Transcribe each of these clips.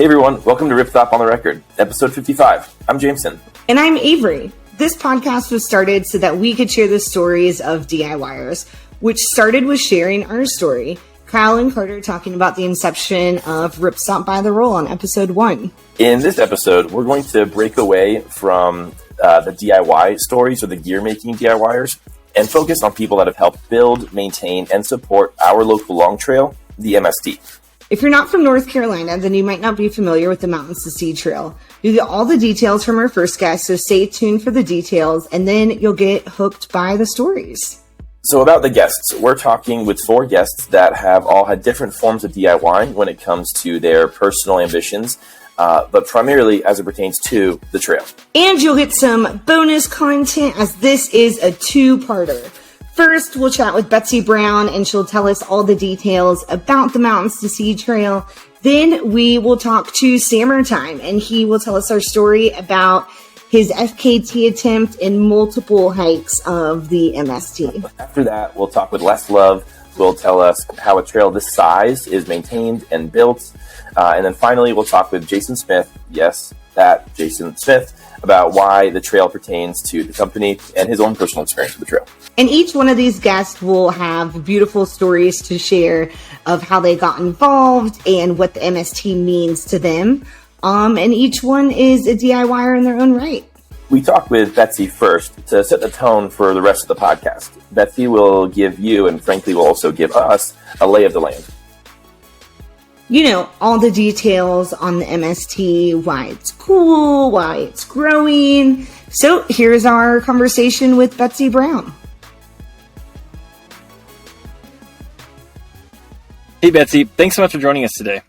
Hey everyone, welcome to Ripstop on the Record, episode 55. I'm Jameson. And I'm Avery. This podcast was started so that we could share the stories of DIYers, which started with sharing our story. Kyle and Carter talking about the inception of Ripstop by the Roll on episode 1. In this episode, we're going to break away from the DIY stories or the gear-making DIYers and focus on people that have helped build, maintain, and support our local long trail, the MST. If you're not from North Carolina, then you might not be familiar with the Mountains to Sea Trail. You'll get all the details from our first guest, so stay tuned for the details, and then you'll get hooked by the stories. So about the guests, we're talking with 4 guests that have all had different forms of DIY when it comes to their personal ambitions, but primarily as it pertains to the trail. And you'll get some bonus content as this is a 2-parter. First, we'll chat with Betsy Brown, and she'll tell us all the details about the Mountains to Sea Trail. Then we will talk to Sammertime, and he will tell us our story about his FKT attempt in multiple hikes of the MST. After that, we'll talk with Les Love, who will tell us how a trail this size is maintained and built. And then finally, we'll talk with Jason Smith, yes, that Jason Smith, about why the trail pertains to the company and his own personal experience with the trail. And each one of these guests will have beautiful stories to share of how they got involved and what the MST means to them. And each one is a DIYer in their own right. We talked with Betsy first to set the tone for the rest of the podcast. Betsy will give you, and frankly will also give us, a lay of the land. You know, all the details on the MST, why it's cool, why it's growing. So here's our conversation with Betsy Brown. Hey, Betsy. Thanks so much for joining us today.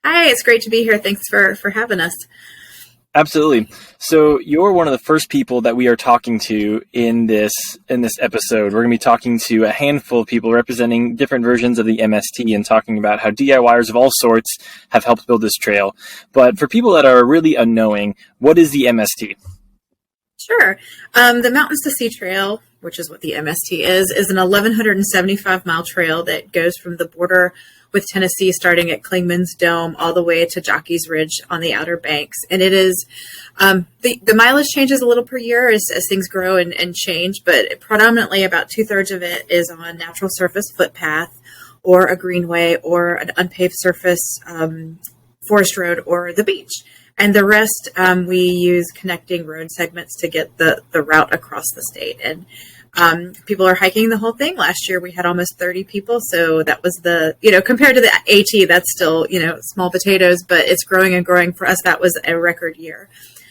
Hi, it's great to be here. Thanks for having us. Absolutely. So you're one of the first people that we are talking to in this episode. We're going to be talking to a handful of people representing different versions of the MST and talking about how DIYers of all sorts have helped build this trail. But for people that are really unknowing, what is the MST? Sure. The Mountains to Sea Trail, which is what the MST is an 1,175-mile trail that goes from the border with Tennessee, starting at Clingman's Dome, all the way to Jockey's Ridge on the Outer Banks. And it is, the mileage changes a little per year as things grow and change, but predominantly about 2/3 of it is on natural surface footpath or a greenway or an unpaved surface forest road or the beach. And the rest, we use connecting road segments to get the route across the state. And people are hiking the whole thing. Last year we had almost 30 people. So that was compared to the AT, that's still, small potatoes, but it's growing and growing. For us, that was a record year.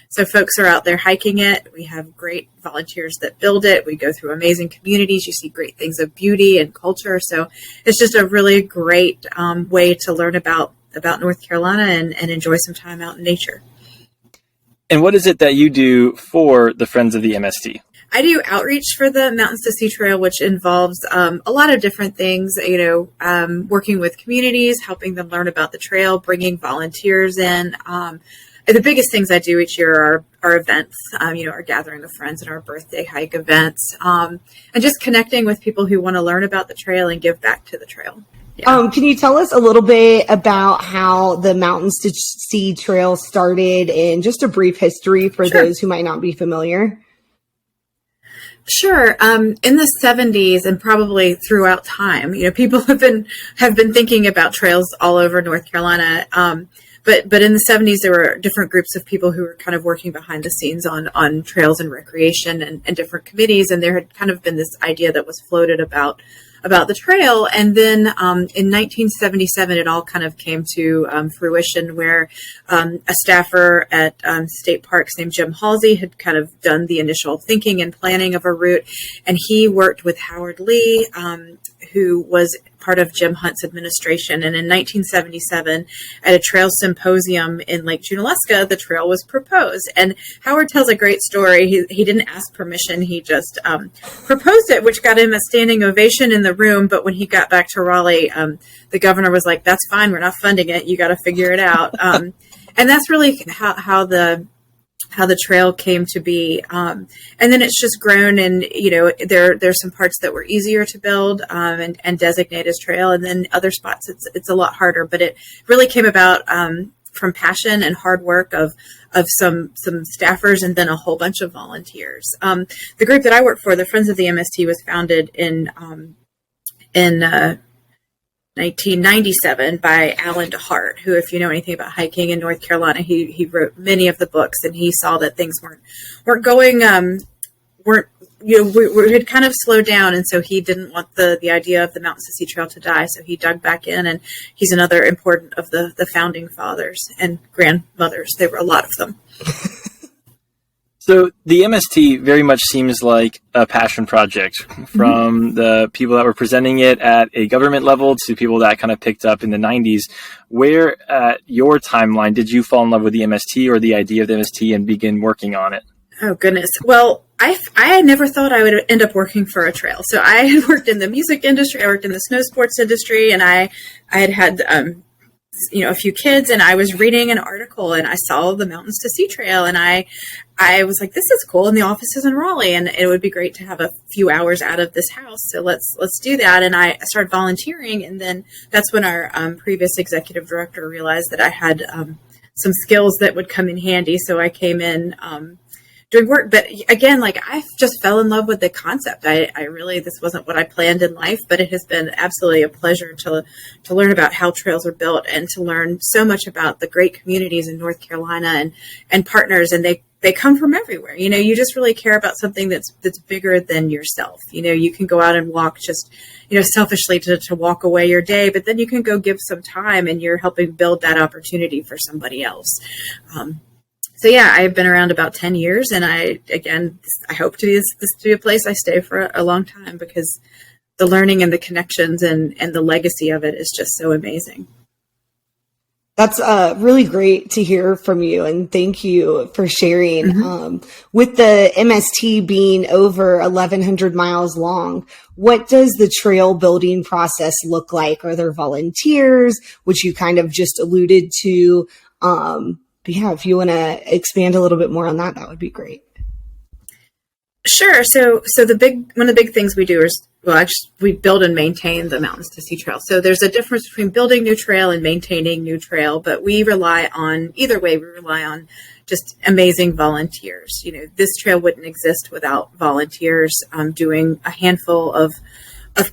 So folks are out there hiking it. We have great volunteers that build it. We go through amazing communities. You see great things of beauty and culture. So it's just a really great way to learn about North Carolina and enjoy some time out in nature. And what is it that you do for the Friends of the MST? I do outreach for the Mountains to Sea Trail, which involves a lot of different things, working with communities, helping them learn about the trail, bringing volunteers in. The biggest things I do each year are events, our Gathering of Friends and our birthday hike events, and just connecting with people who want to learn about the trail and give back to the trail. Yeah. Can you tell us a little bit about how the Mountains to Sea Trail started and just a brief history for Sure. those who might not be familiar? Sure. In the 70s and probably throughout time, people have been thinking about trails all over North Carolina. But in the 70s, there were different groups of people who were kind of working behind the scenes on trails and recreation and different committees. And there had kind of been this idea that was floated about the trail. And then in 1977, it all kind of came to fruition where a staffer at state parks named Jim Halsey had kind of done the initial thinking and planning of a route. And he worked with Howard Lee, who was part of Jim Hunt's administration. And in 1977, at a trail symposium in Lake Junaluska, the trail was proposed. And Howard tells a great story. He didn't ask permission. He just proposed it, which got him a standing ovation in the room. But when he got back to Raleigh, the governor was like, "That's fine. We're not funding it. You got to figure it out." And that's really how the trail came to be. And then it's just grown, and, there's some parts that were easier to build and designate as trail. And then other spots, it's a lot harder, but it really came about from passion and hard work of some staffers and then a whole bunch of volunteers. The group that I work for, the Friends of the MST, was founded in 1997 by Alan DeHart, who, if you know anything about hiking in North Carolina, he wrote many of the books, and he saw that things weren't going, we had kind of slowed down, and so he didn't want the idea of the Mountains to Sea Trail to die, so he dug back in, and he's another important of the founding fathers and grandmothers. There were a lot of them. So the MST very much seems like a passion project, from the people that were presenting it at a government level to people that kind of picked up in the 90s. Where at your timeline did you fall in love with the MST or the idea of the MST and begin working on it? Oh, goodness. Well, I never thought I would end up working for a trail. So I had worked in the music industry, I worked in the snow sports industry, and I had a few kids, and I was reading an article, and I saw the Mountains to Sea Trail, and I was like, this is cool, and the office is in Raleigh, and it would be great to have a few hours out of this house, so let's do that. And I started volunteering, and then that's when our previous executive director realized that I had some skills that would come in handy, so I came in doing work. But again, like, I just fell in love with the concept. I really, this wasn't what I planned in life, but it has been absolutely a pleasure to learn about how trails are built and to learn so much about the great communities in North Carolina and partners. And they come from everywhere. You know, you just really care about something that's bigger than yourself. You know, you can go out and walk just, selfishly to walk away your day, but then you can go give some time and you're helping build that opportunity for somebody else. So yeah, I've been around about 10 years, and I hope to be this to be a place I stay for a long time, because the learning and the connections and the legacy of it is just so amazing. That's really great to hear from you, and thank you for sharing. With the MST being over 1,100 miles long, what does the trail building process look like? Are there volunteers, which you kind of just alluded to? But yeah, if you want to expand a little bit more on that, that would be great. Sure. So one of the big things we do is, we build and maintain the Mountains to Sea Trail. So there's a difference between building new trail and maintaining new trail, but we rely on just amazing volunteers. This trail wouldn't exist without volunteers doing a handful of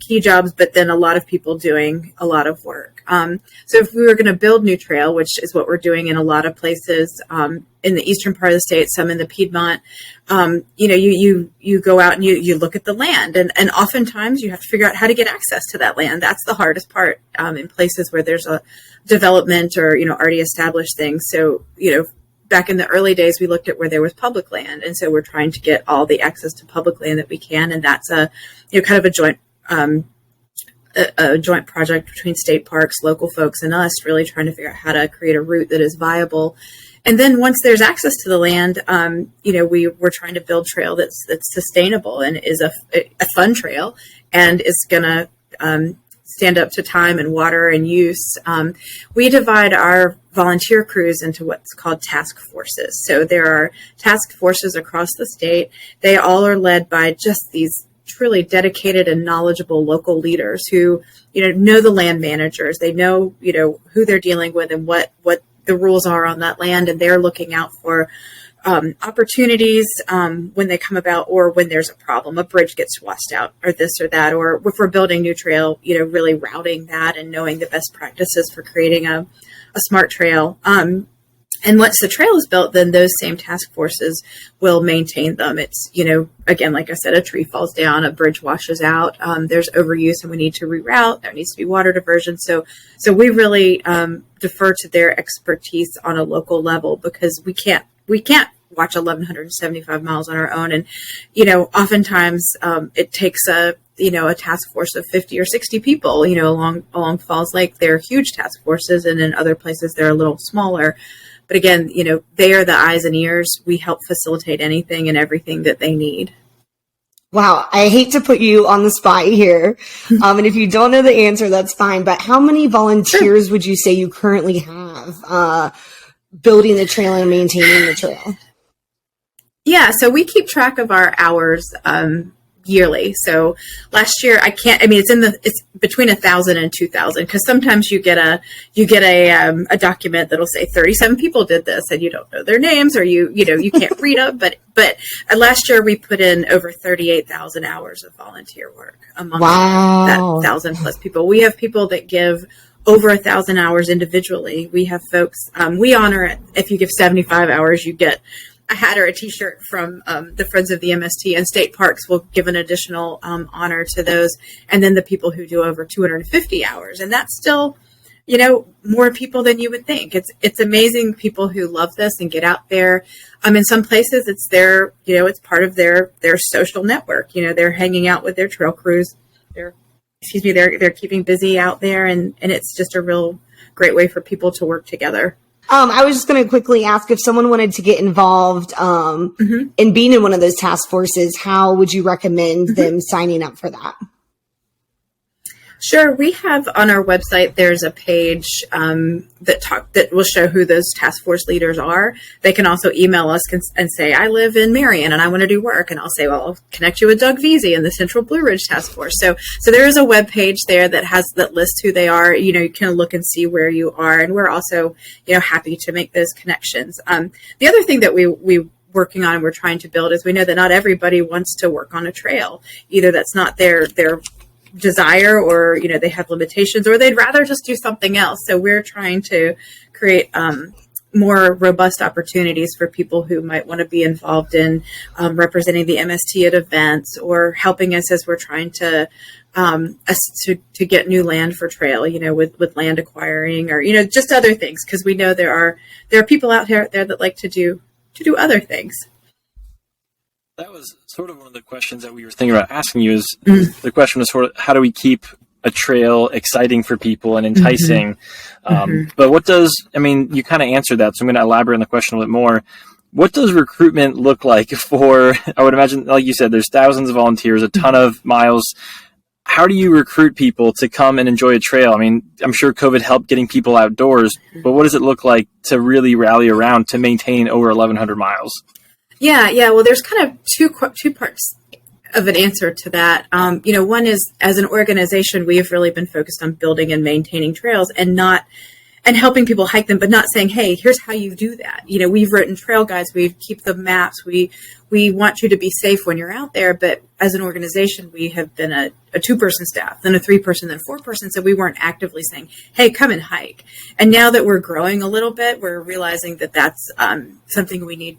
key jobs, but then a lot of people doing a lot of work. So if we were going to build new trail, which is what we're doing in a lot of places in the eastern part of the state, some in the Piedmont, you go out and you look at the land, and oftentimes you have to figure out how to get access to that land. That's the hardest part in places where there's a development or already established things. So back in the early days, we looked at where there was public land, and so we're trying to get all the access to public land that we can, and that's a kind of a joint project between state parks, local folks, and us, really trying to figure out how to create a route that is viable. And then once there's access to the land, we're trying to build trail that's sustainable and is a fun trail and is going to stand up to time and water and use. We divide our volunteer crews into what's called task forces. So there are task forces across the state. They all are led by just these truly dedicated and knowledgeable local leaders who, know the land managers. They know, who they're dealing with and what the rules are on that land. And they're looking out for opportunities when they come about, or when there's a problem, a bridge gets washed out or this or that, or if we're building new trail, really routing that and knowing the best practices for creating a smart trail. And once the trail is built, then those same task forces will maintain them. It's, again, like I said, a tree falls down, a bridge washes out, there's overuse and we need to reroute, there needs to be water diversion. So we really defer to their expertise on a local level, because we can't watch 1,175 miles on our own. And, oftentimes it takes a task force of 50 or 60 people, along Falls Lake. They're huge task forces, and in other places they're a little smaller. But again, they are the eyes and ears. We help facilitate anything and everything that they need. Wow. I hate to put you on the spot here. And if you don't know the answer, that's fine. But how many volunteers would you say you currently have building the trail and maintaining the trail? Yeah, so we keep track of our hours yearly. So last year, it's between 1,000 and 2,000, because sometimes you get a document that'll say 37 people did this and you don't know their names, or you can't read them. But last year we put in over 38,000 hours of volunteer work among that 1,000 plus people. We have people that give over 1,000 hours individually. We have folks, we honor it. If you give 75 hours, you get a hat or a t-shirt from the Friends of the MST, and state parks will give an additional honor to those. And then the people who do over 250 hours. And that's still, more people than you would think. It's amazing, people who love this and get out there. In some places it's it's part of their social network. They're hanging out with their trail crews. They're keeping busy out there, and it's just a real great way for people to work together. I was just going to quickly ask, if someone wanted to get involved in being in one of those task forces, how would you recommend them signing up for that? Sure. We have on our website, there's a page that will show who those task force leaders are. They can also email us and say, I live in Marion and I want to do work. And I'll say, well, I'll connect you with Doug Veazey and the Central Blue Ridge Task Force. So there is a web page there that lists who they are. You can look and see where you are. And we're also, happy to make those connections. The other thing that we working on and we're trying to build is, we know that not everybody wants to work on a trail. Either that's not their desire, or they have limitations, or they'd rather just do something else. So we're trying to create more robust opportunities for people who might want to be involved in representing the MST at events, or helping us as we're trying to get new land for trail, with land acquiring, or just other things, because we know there are people out there that like to do other things. That was sort of one of the questions that we were thinking about asking you. Is the question was sort of, how do we keep a trail exciting for people and enticing? But what does, you kind of answered that, so I'm going to elaborate on the question a little bit more. What does recruitment look like for, I would imagine, like you said, there's thousands of volunteers, a ton of miles. How do you recruit people to come and enjoy a trail? I'm sure COVID helped getting people outdoors, but what does it look like to really rally around to maintain over 1,100 miles? Yeah. Well, there's kind of two parts of an answer to that. One is, as an organization, we have really been focused on building and maintaining trails and helping people hike them, but not saying, hey, here's how you do that. We've written trail guides, we keep the maps, we want you to be safe when you're out there. But as an organization, we have been a 2-person staff, then a 3-person, then 4-person. So we weren't actively saying, hey, come and hike. And now that we're growing a little bit, we're realizing that that's something we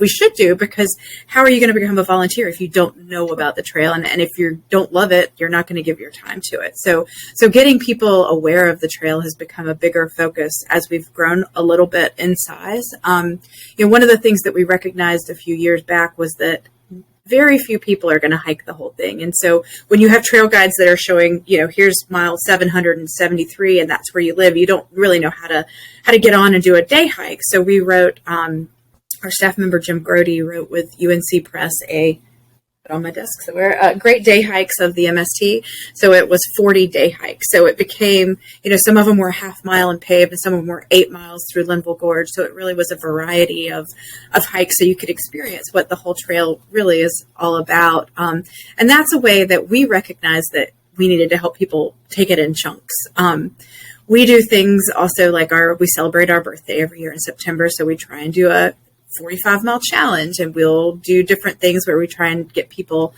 should do, because how are you going to become a volunteer if you don't know about the trail? And if you don't love it, you're not going to give your time to it. So getting people aware of the trail has become a bigger focus as we've grown a little bit in size. One of the things that we recognized a few years back was that very few people are going to hike the whole thing. And so when you have trail guides that are showing, here's mile 773 and that's where you live, you don't really know how to get on and do a day hike. So we wrote, our staff member, Jim Grody, wrote with UNC Press on my desk somewhere, Great Day Hikes of the MST. So it was 40 day hikes. So it became, some of them were half mile and paved, and some of them were 8 miles through Linville Gorge. So it really was a variety of hikes, so you could experience what the whole trail really is all about. And that's a way that we recognized that we needed to help people take it in chunks. We do things also like we celebrate our birthday every year in September. So we try and do a 45-mile challenge, and we'll do different things where we try and get people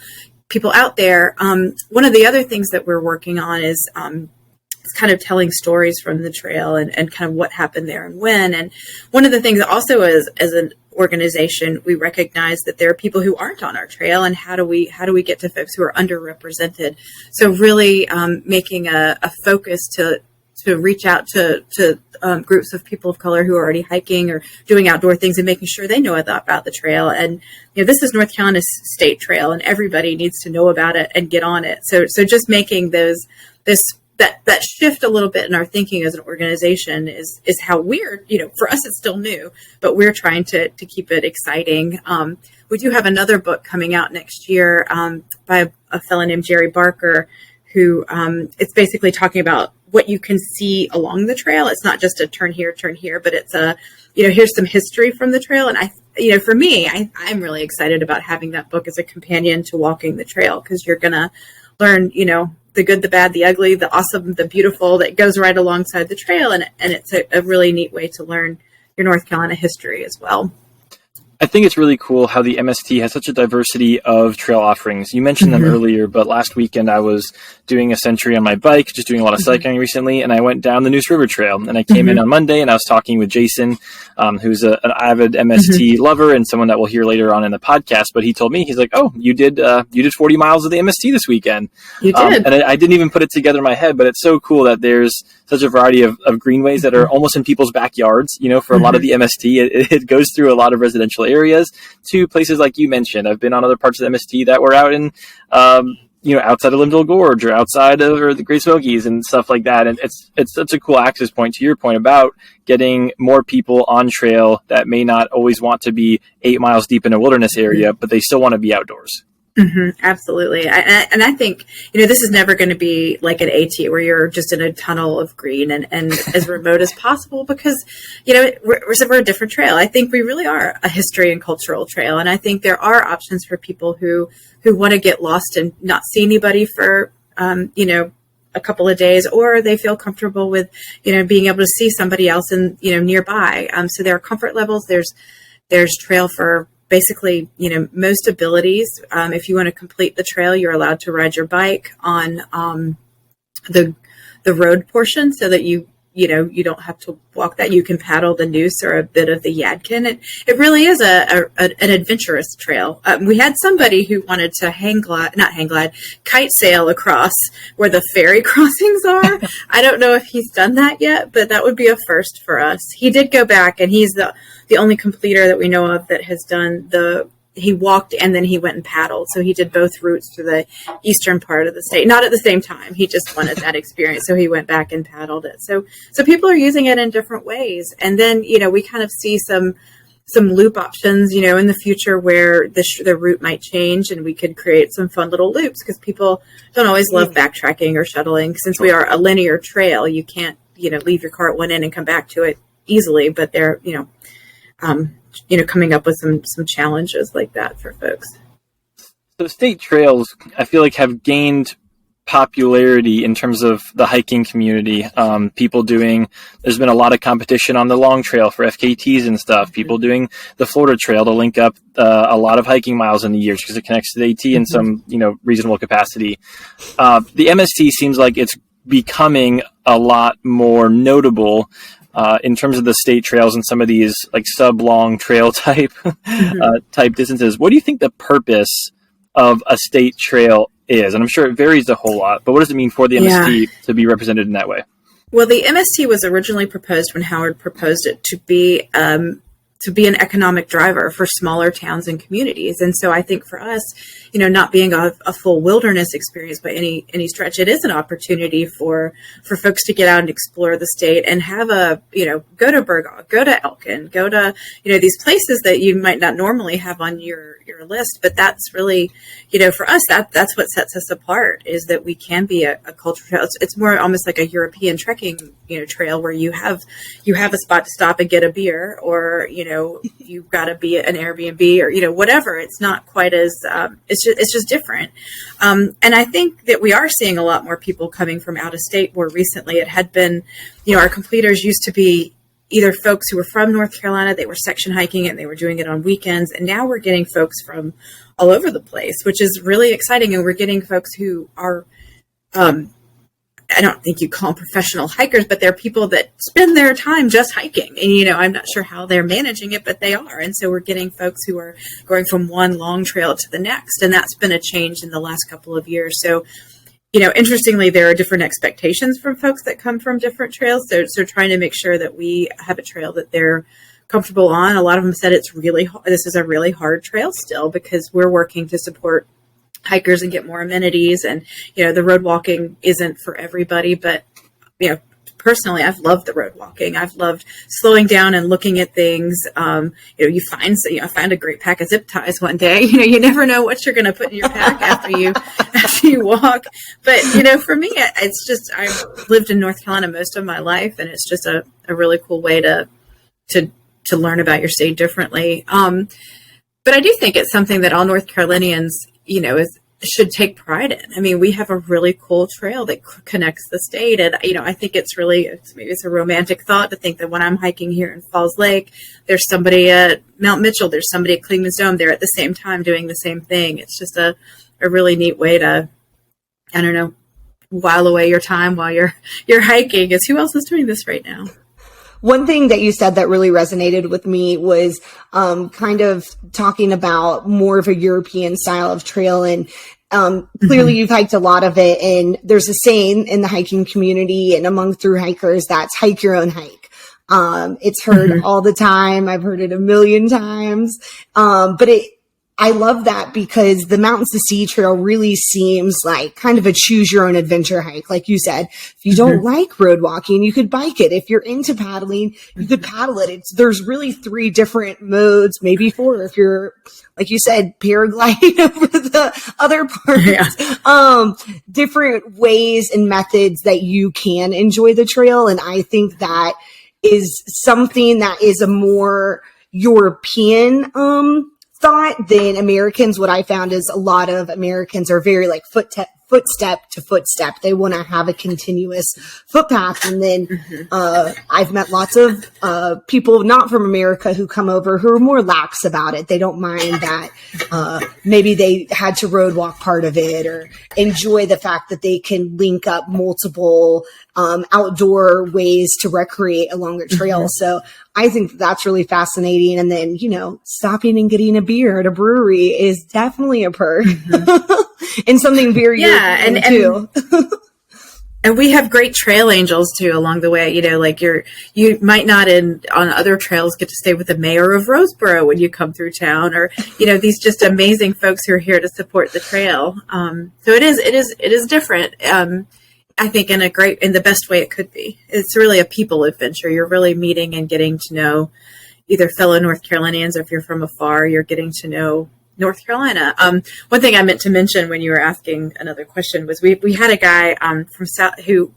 out there. One of the other things that we're working on is kind of telling stories from the trail and kind of what happened there and when. And one of the things also as an organization, we recognize that there are people who aren't on our trail, and how do we get to folks who are underrepresented? So really making a focus to reach out to groups of people of color who are already hiking or doing outdoor things, and making sure they know about the trail. And this is North Carolina's state trail, and everybody needs to know about it and get on it. So just making that shift a little bit in our thinking as an organization is how we're, for us it's still new, but we're trying to keep it exciting. We do have another book coming out next year by a fellow named Jerry Barker, who it's basically talking about what you can see along the trail. It's not just a turn here, but it's a, here's some history from the trail. And for me, I'm really excited about having that book as a companion to walking the trail, because you're going to learn, the good, the bad, the ugly, the awesome, the beautiful that goes right alongside the trail. And it's a really neat way to learn your North Carolina history as well. I think it's really cool how the MST has such a diversity of trail offerings. You mentioned them earlier, but last weekend I was doing a century on my bike, just doing a lot of cycling recently, and I went down the Neuse River Trail. And I came in on Monday, and I was talking with Jason, who's an avid MST lover and someone that we'll hear later on in the podcast. But he told me, he's like, "Oh, you did 40 miles of the MST this weekend." You did, and I didn't even put it together in my head. But it's so cool that there's such a variety of greenways that are almost in people's backyards. For a lot of the MST, it goes through a lot of residential areas to places like you mentioned. I've been on other parts of the MST that were out in, outside of Limdale Gorge or outside of the Great Smokies and stuff like that. And it's such a cool access point, to your point about getting more people on trail that may not always want to be 8 miles deep in a wilderness area, but they still want to be outdoors. Absolutely. And I think, this is never going to be like an AT where you're just in a tunnel of green and as remote as possible, because, we're a different trail. I think we really are a history and cultural trail. And I think there are options for people who want to get lost and not see anybody for, a couple of days, or they feel comfortable with, being able to see somebody else in, nearby. So there are comfort levels. There's trail for basically, most abilities. If you want to complete the trail, you're allowed to ride your bike on the road portion, so that you don't have to walk that. You can paddle the Neuse or a bit of the Yadkin. It really is an adventurous trail. We had somebody who wanted to kite sail across where the ferry crossings are. I don't know if he's done that yet, but that would be a first for us. He did go back, and he's the only completer that we know of that has done he walked and then he went and paddled. So he did both routes to the eastern part of the state, not at the same time. He just wanted that experience. So he went back and paddled it. So people are using it in different ways. And then, we kind of see some loop options, in the future where the route might change, and we could create some fun little loops, because people don't always love backtracking or shuttling. Since we are a linear trail, you can't, leave your car at one end and come back to it easily, but they're, coming up with some challenges like that for folks. So state trails, I feel like, have gained popularity in terms of the hiking community. There's been a lot of competition on the long trail for FKTs and stuff. People doing the Florida Trail to link up a lot of hiking miles in the years, because it connects to the AT in some, reasonable capacity. The MST seems like it's becoming a lot more notable in terms of the state trails and some of these like sub-long trail type distances. What do you think the purpose of a state trail is? And I'm sure it varies a whole lot, but what does it mean for the MST to be represented in that way? Well, the MST was originally proposed, when Howard proposed it, to be an economic driver for smaller towns and communities. And so I think for us, not being a full wilderness experience by any stretch, it is an opportunity for folks to get out and explore the state and have go to Burgaw, go to Elkin, go to, these places that you might not normally have on your list. But that's really, for us, that's what sets us apart, is that we can be a cultural trail. It's more almost like a European trekking, trail, where you have a spot to stop and get a beer, or, you've got to be an Airbnb, or, whatever. It's not quite as, it's just different. And I think that we are seeing a lot more people coming from out of state more recently. It had been, our completers used to be either folks who were from North Carolina, they were section hiking and they were doing it on weekends. And now we're getting folks from all over the place, which is really exciting. And we're getting folks who are, I don't think you call them professional hikers, but they're people that spend their time just hiking. And, I'm not sure how they're managing it, but they are. And so we're getting folks who are going from one long trail to the next. And that's been a change in the last couple of years. So, interestingly, there are different expectations from folks that come from different trails. So trying to make sure that we have a trail that they're comfortable on. A lot of them said this is a really hard trail still, because we're working to support hikers and get more amenities. And, the road walking isn't for everybody, but, personally, I've loved the road walking. I've loved slowing down and looking at things. You find, I found a great pack of zip ties one day. You never know what you're going to put in your pack after you walk. But, for me, it's just, I've lived in North Carolina most of my life, and it's just a really cool way to learn about your state differently. But I do think it's something that all North Carolinians, should take pride in. I mean, we have a really cool trail that connects the state. And, I think maybe it's a romantic thought to think that when I'm hiking here in Falls Lake, there's somebody at Mount Mitchell, there's somebody at Clingman's Dome. They're at the same time doing the same thing. It's just a really neat way to, while away your time while you're hiking, is who else is doing this right now? One thing that you said that really resonated with me was kind of talking about more of a European style of trail. And clearly you've hiked a lot of it. And there's a saying in the hiking community and among thru hikers that's hike your own hike. It's heard all the time. I've heard it a million times. But I love that because the Mountains to Sea Trail really seems like kind of a choose your own adventure hike. Like you said, if you don't like road walking, you could bike it. If you're into paddling, you could paddle it. There's really 3 different modes, maybe 4 if you're, like you said, paragliding over the other parts. Yeah. Different ways and methods that you can enjoy the trail. And I think that is something that is a more European thought than Americans. What I found is a lot of Americans are very like footstep to footstep. They want to have a continuous footpath. And then I've met lots of people not from America who come over who are more lax about it. They don't mind that maybe they had to road walk part of it or enjoy the fact that they can link up multiple outdoor ways to recreate along the trail. So I think that's really fascinating. And then, stopping and getting a beer at a brewery is definitely a perk and something very European too. And we have great trail angels too along the way. You might not on other trails get to stay with the mayor of Roseboro when you come through town, or these just amazing folks who are here to support the trail. So it is different. I think in the best way it could be. It's really a people adventure. You're really meeting and getting to know either fellow North Carolinians, or if you're from afar, you're getting to know North Carolina. One thing I meant to mention when you were asking another question was we had a guy from South who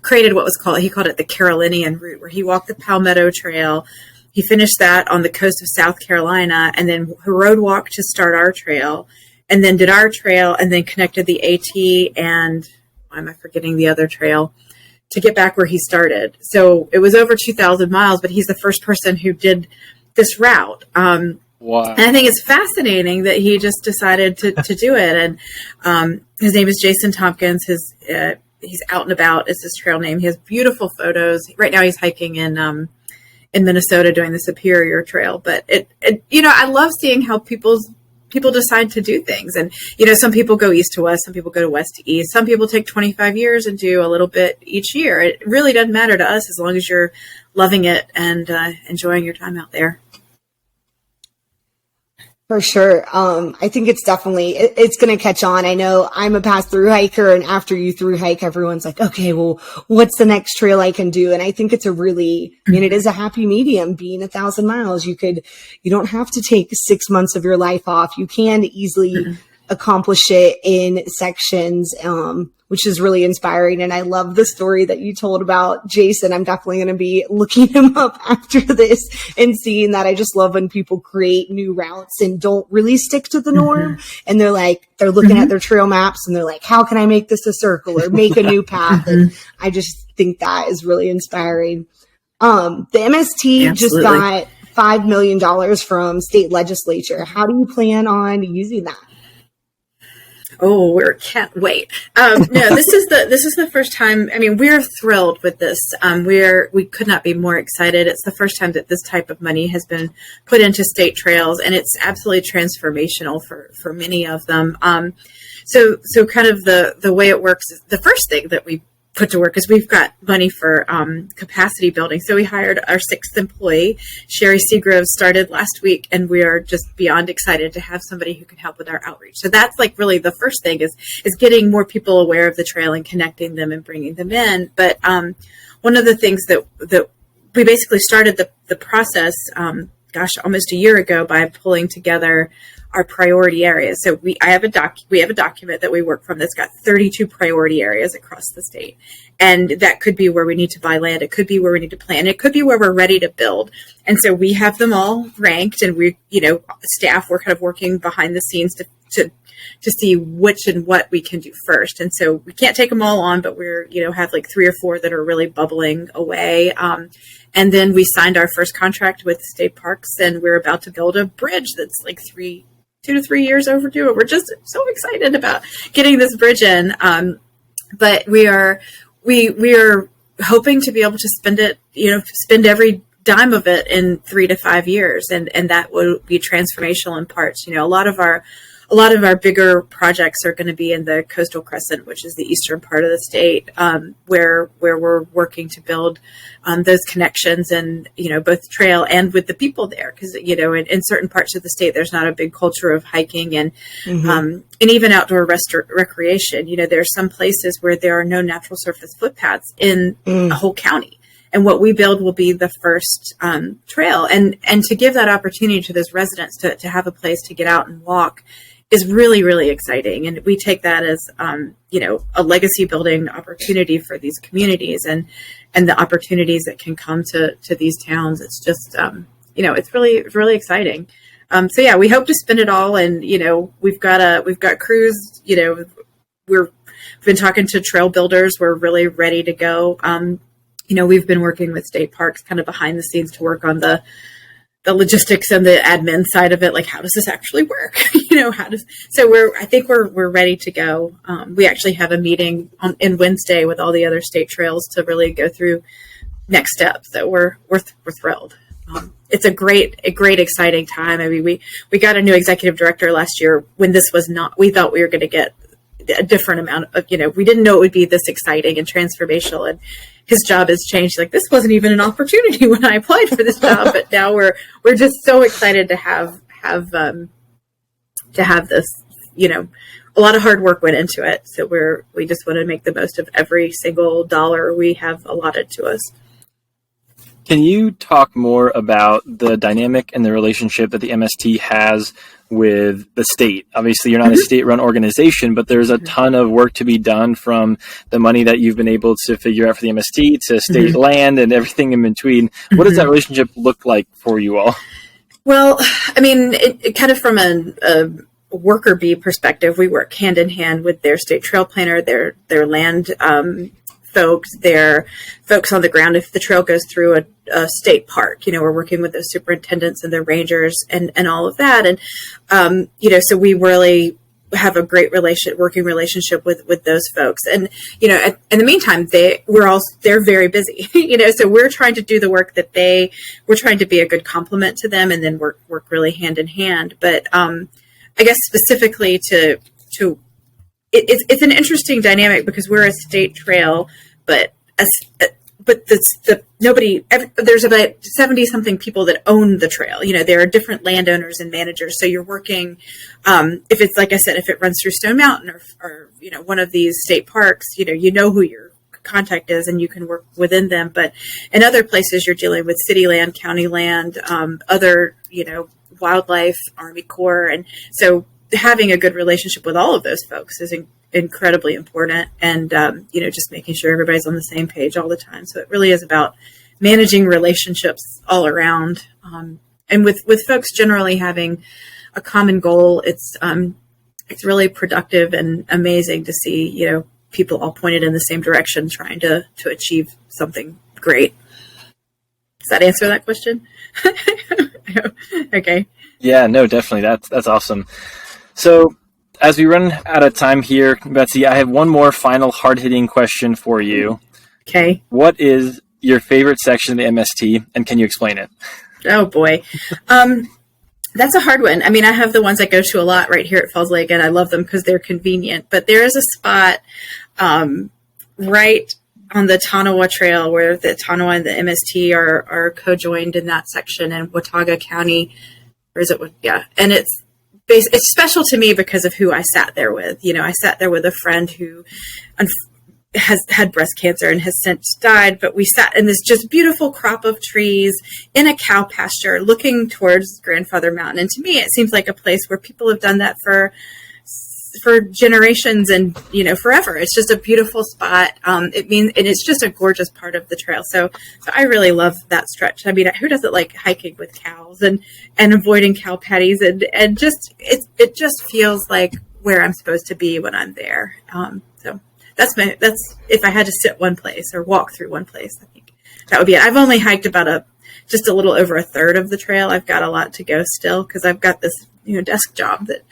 created he called it the Carolinian route, where he walked the Palmetto Trail. He finished that on the coast of South Carolina, and then road walked to start our trail, and then did our trail, and then connected the AT and why am I forgetting the other trail to get back where he started. So it was over 2,000 miles, but he's the first person who did this route. Wow. And I think it's fascinating that he just decided to do it. And his name is Jason Tompkins. He's Out and About is his trail name. He has beautiful photos. Right now he's hiking in Minnesota doing the Superior Trail. But I love seeing how people decide to do things. And, some people go east to west, some people go to west to east, some people take 25 years and do a little bit each year. It really doesn't matter to us as long as you're loving it and enjoying your time out there. For sure. I think it's definitely, it's going to catch on. I know I'm a pass through hiker, and after you through hike, everyone's like, okay, well, what's the next trail I can do? And I think it's it is a happy medium being 1,000 miles. You don't have to take 6 months of your life off. You can easily accomplish it in sections, which is really inspiring. And I love the story that you told about Jason. I'm definitely going to be looking him up after this and seeing that. I just love when people create new routes and don't really stick to the norm. And they're looking at their trail maps and they're like, how can I make this a circle or make a new path? And I just think that is really inspiring. The MST just got $5 million from state legislature. How do you plan on using that? Oh, we can't wait. No, this is the first time. I mean, we're thrilled with this. We could not be more excited. It's the first time that this type of money has been put into state trails, and it's absolutely transformational for many of them. So kind of the way it works is the first thing that we put to work because we've got money for capacity building. So we hired our 6th employee. Sherry Seagrove started last week, and we are just beyond excited to have somebody who can help with our outreach. So that's like really the first thing is getting more people aware of the trail and connecting them and bringing them in. But one of the things that we basically started the process, almost a year ago by pulling together our priority areas. So we have a document that we work from that's got 32 priority areas across the state. And that could be where we need to buy land. It could be where we need to plan. It could be where we're ready to build. And so we have them all ranked, and we, staff, we're kind of working behind the scenes to see which and what we can do first. And so we can't take them all on, but we're, have like 3 or 4 that are really bubbling away. And then we signed our first contract with state parks, and we're about to build a bridge that's like 2 to 3 years overdue. We're just so excited about getting this bridge in. But we are hoping to be able to spend every dime of it in 3 to 5 years. And that will be transformational in parts. A lot of our bigger projects are going to be in the Coastal Crescent, which is the eastern part of the state, where we're working to build those connections and, both trail and with the people there. Because, in certain parts of the state, there's not a big culture of hiking and even outdoor recreation. There are some places where there are no natural surface footpaths in a whole county. And what we build will be the first trail. And to give that opportunity to those residents to have a place to get out and walk is really, really exciting. And we take that as, a legacy building opportunity for these communities and the opportunities that can come to these towns. It's just, it's really exciting. So yeah, we hope to spend it all. And, we've got crews, we've been talking to trail builders. We're really ready to go. We've been working with state parks kind of behind the scenes to work on the logistics and the admin side of it. Like, how does this actually work? I think we're ready to go. We actually have a meeting in Wednesday with all the other state trails to really go through next steps. So we're thrilled. It's a great, exciting time. I mean, we got a new executive director last year when this was not, we thought we were going to get a different amount of, we didn't know it would be this exciting and transformational, and his job has changed. Like, this wasn't even an opportunity when I applied for this job, but now we're just so excited to have this, a lot of hard work went into it. So we just want to make the most of every single dollar we have allotted to us. Can you talk more about the dynamic and the relationship that the MST has with the state? Obviously, you're not a state-run organization, but there's a ton of work to be done, from the money that you've been able to figure out for the MST to state land and everything in between. What does that relationship look like for you all? Well, I mean, it kind of from a worker bee perspective, we work hand in hand with their state trail planner, their land folks, their folks on the ground. If the trail goes through a state park, we're working with the superintendents and the rangers and all of that. And, so we really have a great working relationship with those folks. And, in the meantime, they're very busy, so we're trying to do the work that we're trying to be a good complement to them, and then work really hand in hand. But, I guess specifically it's an interesting dynamic because we're a state trail, but there's about 70 something people that own the trail. There are different landowners and managers. So you're working, if it's, like I said, if it runs through Stone Mountain or one of these state parks, you know who your contact is and you can work within them. But in other places, you're dealing with city land, county land, other, wildlife, Army Corps. And so having a good relationship with all of those folks is incredibly important, and just making sure everybody's on the same page all the time. So it really is about managing relationships all around, and with folks generally having a common goal. It's really productive and amazing to see people all pointed in the same direction, trying to achieve something great. Does that answer that question? Okay. Yeah, no, definitely. That's awesome. So as we run out of time here, Betsy, I have one more final hard-hitting question for you. Okay. What is your favorite section of the MST, and can you explain it? Oh, boy. That's a hard one. I mean, I have the ones I go to a lot right here at Falls Lake, and I love them because they're convenient. But there is a spot right on the Tanawa Trail, where the Tanawa and the MST are co-joined in that section in Watauga County. Or is it? Yeah. And it's special to me because of who I sat there with. I sat there with a friend who has had breast cancer and has since died, but we sat in this just beautiful crop of trees in a cow pasture looking towards Grandfather Mountain. And to me, it seems like a place where people have done that for generations and, forever. It's just a beautiful spot. And it's just a gorgeous part of the trail. So I really love that stretch. I mean, who doesn't like hiking with cows and avoiding cow patties and just, it just feels like where I'm supposed to be when I'm there. So that's if I had to sit one place or walk through one place, I think that would be it. I've only hiked about just a little over a third of the trail. I've got a lot to go still because I've got this desk job that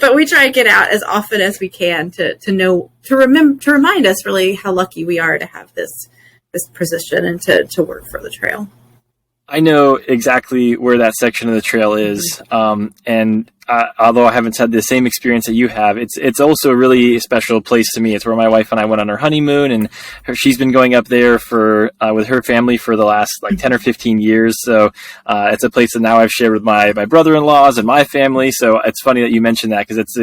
but we try to get out as often as we can to remind us really how lucky we are to have this position and to work for the trail. I know exactly where that section of the trail is. And although I haven't had the same experience that you have, it's also a really special place to me. It's where my wife and I went on our honeymoon, and she's been going up there with her family for the last 10 or 15 years. So it's a place that now I've shared with my brother-in-laws and my family. So it's funny that you mentioned that because it's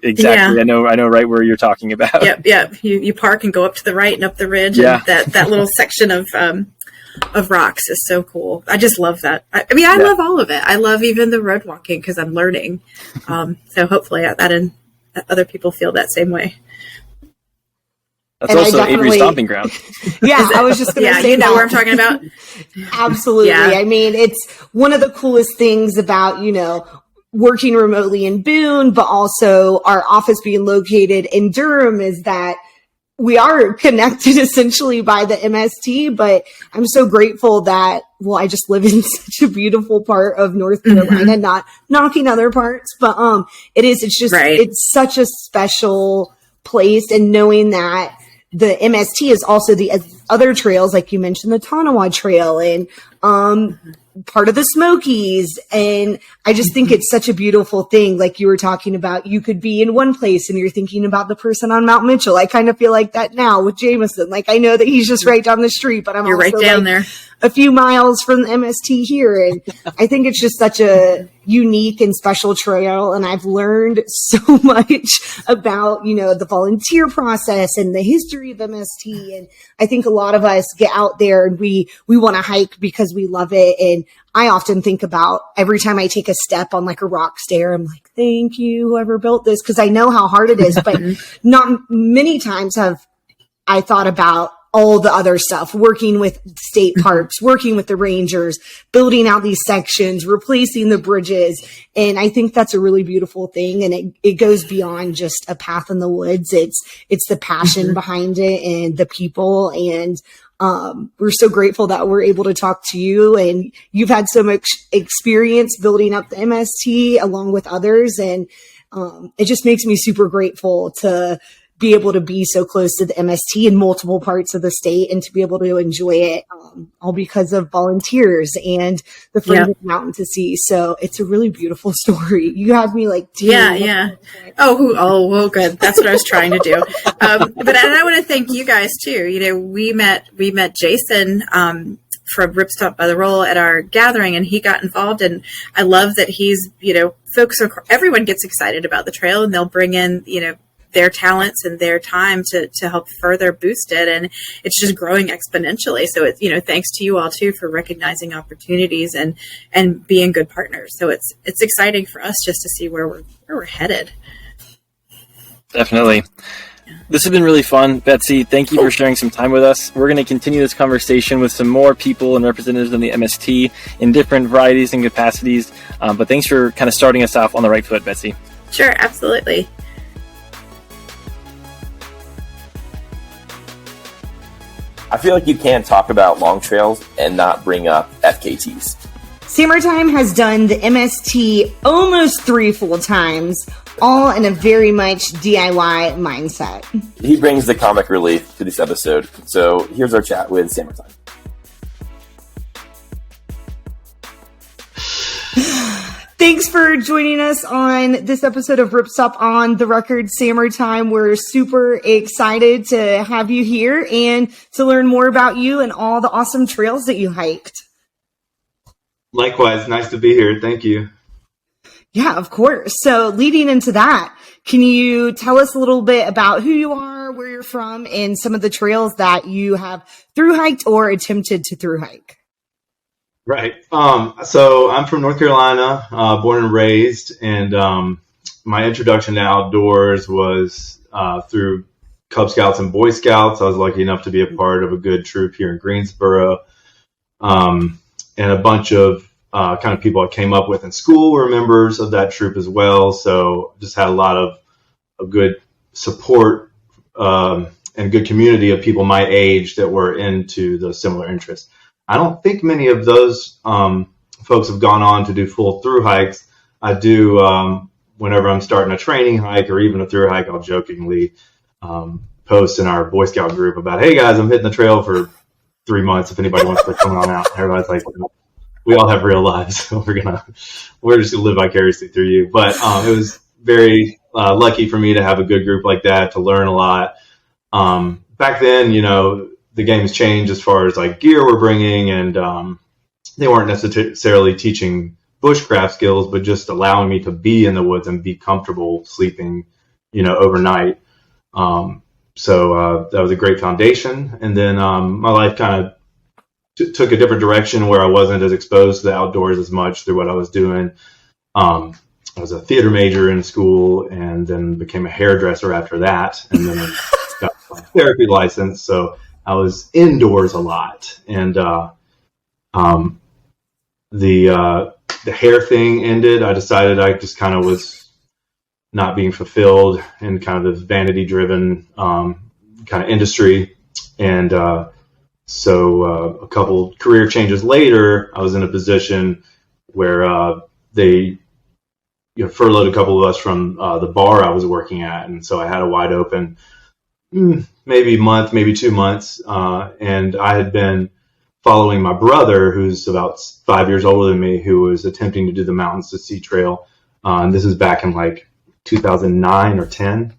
exactly, yeah. I know right where you're talking about. Yep. You park and go up to the right and up the ridge. Yeah. And that little section of rocks is so cool. I just love that. I love all of it. I love even the road walking because I'm learning. So hopefully that other people feel that same way. That's also Avery's stomping ground. Yeah, I was just going to say you know where I'm talking about? Absolutely. Yeah. I mean, it's one of the coolest things about, working remotely in Boone, but also our office being located in Durham is that we are connected essentially by the MST, but I'm so grateful that, I just live in such a beautiful part of North Carolina, not knocking other parts, but it's just, It's such a special place. And knowing that the MST is also the other trails, like you mentioned, the Tanawa Trail and part of the Smokies. And I just think it's such a beautiful thing. Like you were talking about, you could be in one place and you're thinking about the person on Mount Mitchell. I kind of feel like that now with Jameson. Like I know that he's just right down the street, but you're also right down there a few miles from the MST here. And I think it's just such a unique and special trail. And I've learned so much about, the volunteer process and the history of MST. And I think a lot of us get out there and we want to hike because we love it. And I often think about every time I take a step on a rock stair, I'm like, thank you, whoever built this. Cause I know how hard it is, but not many times have I thought about all the other stuff, working with state parks, working with the rangers, building out these sections, replacing the bridges. And I think that's a really beautiful thing. And it goes beyond just a path in the woods. It's the passion behind it and the people. And we're so grateful that we're able to talk to you, and you've had so much experience building up the MST along with others. And it just makes me super grateful to be able to be so close to the MST in multiple parts of the state and to be able to enjoy it all because of volunteers and the Friends of the Mountain to see. So it's a really beautiful story. You had me Yeah. Oh, good. That's what I was trying to do. But I want to thank you guys too. We met Jason, from Ripstop by the Roll at our gathering, and he got involved. And I love that he's, everyone gets excited about the trail and they'll bring in, their talents and their time to help further boost it. And it's just growing exponentially. So it's, thanks to you all too, for recognizing opportunities and being good partners. So it's exciting for us just to see where we're headed. Definitely. This has been really fun. Betsy, thank you for sharing some time with us. We're going to continue this conversation with some more people and representatives of the MST in different varieties and capacities. But thanks for kind of starting us off on the right foot, Betsy. Sure, absolutely. I feel like you can't talk about long trails and not bring up FKTs. Sammertime has done the MST almost 3 full times, all in a very much DIY mindset. He brings the comic relief to this episode. So here's our chat with Sammertime. Thank thanks for joining us on this episode of Ripstop on the Record Sammertime. We're super excited to have you here and to learn more about you and all the awesome trails that you hiked. Likewise, nice to be here. Thank you. Yeah, of course. So leading into that, can you tell us a little bit about who you are, where you're from, and some of the trails that you have thru hiked or attempted to thru hike? Right. So I'm from North Carolina, born and raised, and my introduction to outdoors was through Cub Scouts and Boy Scouts. I was lucky enough to be a part of a good troop here in Greensboro, and a bunch of kind of people I came up with in school were members of that troop as well. So just had a lot of good support and good community of people my age that were into the similar interests. I don't think many of those folks have gone on to do full thru hikes. I do, whenever I'm starting a training hike or even a thru hike, I'll jokingly post in our Boy Scout group about, hey guys, I'm hitting the trail for 3 months if anybody wants to come on out. Everybody's like, we all have real lives, so we're just gonna live vicariously through you. But it was very lucky for me to have a good group like that, to learn a lot. Back then, the game has changed as far as like gear we're bringing, and they weren't necessarily teaching bushcraft skills, but just allowing me to be in the woods and be comfortable sleeping, overnight. So that was a great foundation. And then my life kind of took a different direction where I wasn't as exposed to the outdoors as much through what I was doing. I was a theater major in school and then became a hairdresser after that. And then I got a therapy license. So I was indoors a lot. And the hair thing ended. I decided I just kind of was not being fulfilled in kind of this vanity driven kind of industry. And so a couple career changes later, I was in a position where they furloughed a couple of us from the bar I was working at. And so I had a wide open, maybe month, maybe 2 months. And I had been following my brother, who's about 5 years older than me, who was attempting to do the Mountains to Sea Trail. And this is back in like 2009 or 10.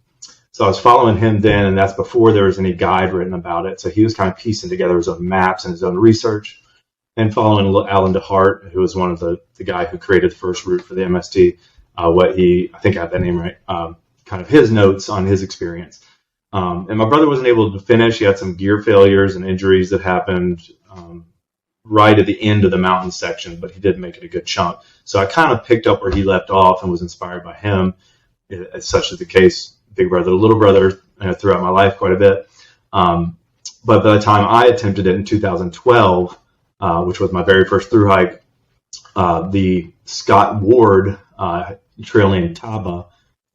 So I was following him then, and that's before there was any guide written about it. So he was kind of piecing together his own maps and his own research, and following Alan DeHart, who was one of the guy who created the first route for the MST, I think I have that name right, kind of his notes on his experience. And my brother wasn't able to finish. He had some gear failures and injuries that happened right at the end of the mountain section, but he did make it a good chunk. So I kind of picked up where he left off and was inspired by him, as such is the case. Big brother, little brother, throughout my life quite a bit. But by the time I attempted it in 2012, which was my very first thru hike, the Scott Ward trail named Taba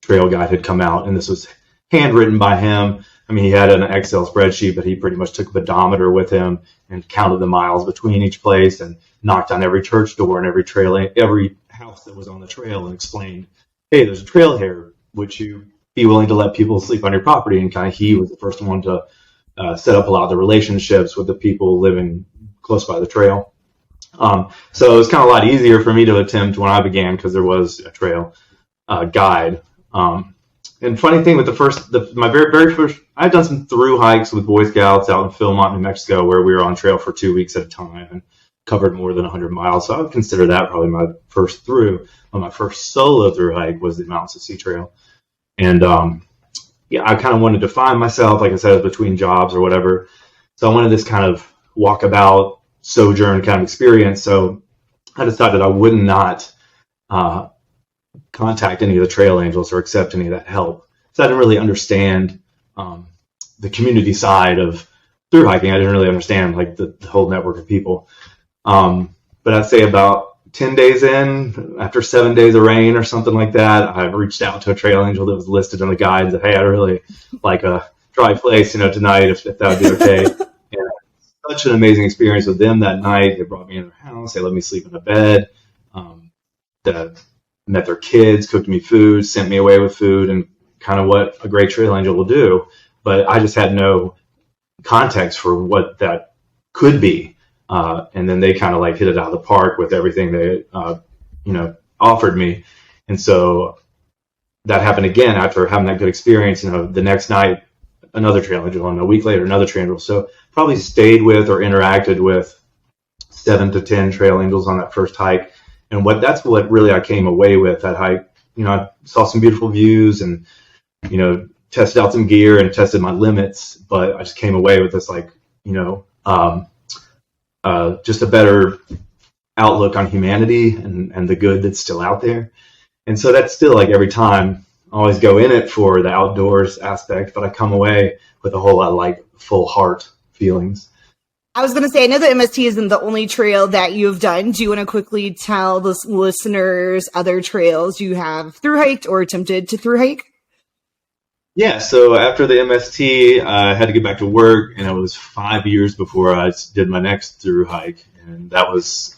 trail guide had come out, and this was handwritten by him. I mean, he had an Excel spreadsheet, but he pretty much took a pedometer with him and counted the miles between each place and knocked on every church door and every house that was on the trail and explained, hey, there's a trail here. Would you be willing to let people sleep on your property? And kind of he was the first one to set up a lot of the relationships with the people living close by the trail. So it was kind of a lot easier for me to attempt when I began because there was a trail guide. And funny thing with my very first, I've done some thru hikes with Boy Scouts out in Philmont, New Mexico, where we were on trail for 2 weeks at a time and covered more than 100 miles. So I would consider that probably my first thru. My first solo thru hike was the Mountains to Sea Trail. And I kind of wanted to find myself, like I said, it was between jobs or whatever. So I wanted this kind of walkabout, sojourn kind of experience. So I decided I would not contact any of the trail angels or accept any of that help. So I didn't really understand the community side of thru hiking. I didn't really understand like the whole network of people. But I'd say about 10 days in, after 7 days of rain or something like that, I reached out to a trail angel that was listed on the guide and said, hey, I'd really like a dry place, tonight, if that would be okay. And such an amazing experience with them that night. They brought me in their house. They let me sleep in a bed. Met their kids, cooked me food, sent me away with food, and kind of what a great trail angel will do. But I just had no context for what that could be. And then they kind of like hit it out of the park with everything they, offered me. And so that happened again after having that good experience. The next night, another trail angel, and a week later, another trail angel. So probably stayed with or interacted with 7 to 10 trail angels on that first hike. And that's what really I came away with that hike. I saw some beautiful views and, tested out some gear and tested my limits, but I just came away with this just a better outlook on humanity and the good that's still out there. And so that's still every time I always go in it for the outdoors aspect, but I come away with a whole lot of full heart feelings. I was going to say, I know that MST isn't the only trail that you've done. Do you want to quickly tell the listeners other trails you have through hiked or attempted to through hike? Yeah, so after the MST, I had to get back to work, and it was 5 years before I did my next through hike, and that was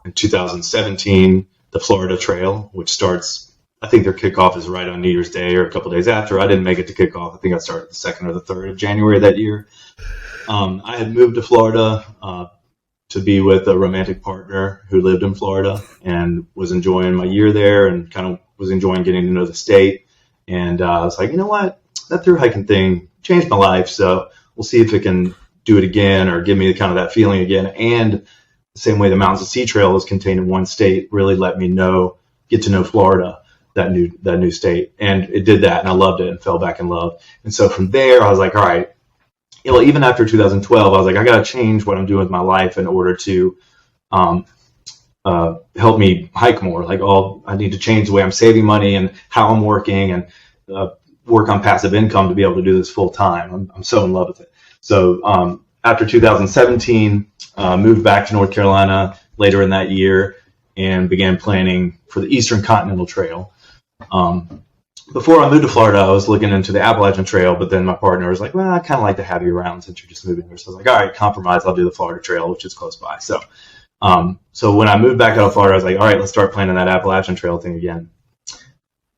in 2017, the Florida Trail, which starts, I think their kickoff is right on New Year's Day or a couple days after. I didn't make it to kickoff. I think I started the 2nd or the 3rd of January that year. I had moved to Florida to be with a romantic partner who lived in Florida and was enjoying my year there and kind of was enjoying getting to know the state. And I was like, you know what? That through hiking thing changed my life. So we'll see if it can do it again or give me kind of that feeling again. And the same way the Mountains of Sea Trail is contained in one state really let me get to know Florida, that new state. And it did that. And I loved it and fell back in love. And so from there, I was like, all right, even after 2012, I was like, I got to change what I'm doing with my life in order to help me hike more. I need to change the way I'm saving money and how I'm working and work on passive income to be able to do this full time. I'm so in love with it. So after 2017, moved back to North Carolina later in that year and began planning for the Eastern Continental Trail. Before I moved to Florida, I was looking into the Appalachian Trail, but then my partner was like, well, I kind of like to have you around since you're just moving here. So I was like, all right, compromise. I'll do the Florida Trail, which is close by. So when I moved back out of Florida, I was like, all right, let's start planning that Appalachian Trail thing again.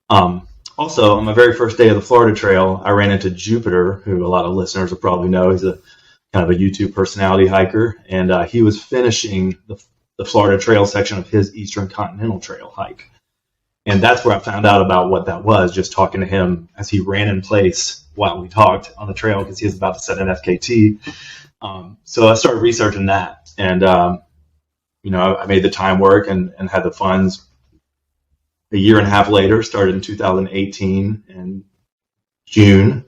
Also, on my very first day of the Florida Trail, I ran into Jupiter, who a lot of listeners will probably know. He's a kind of a YouTube personality hiker, and he was finishing the Florida Trail section of his Eastern Continental Trail hike. And that's where I found out about what that was, just talking to him as he ran in place while we talked on the trail because he was about to set an FKT. So I started researching that, and I made the time work and had the funds. A year and a half later, started in 2018 in June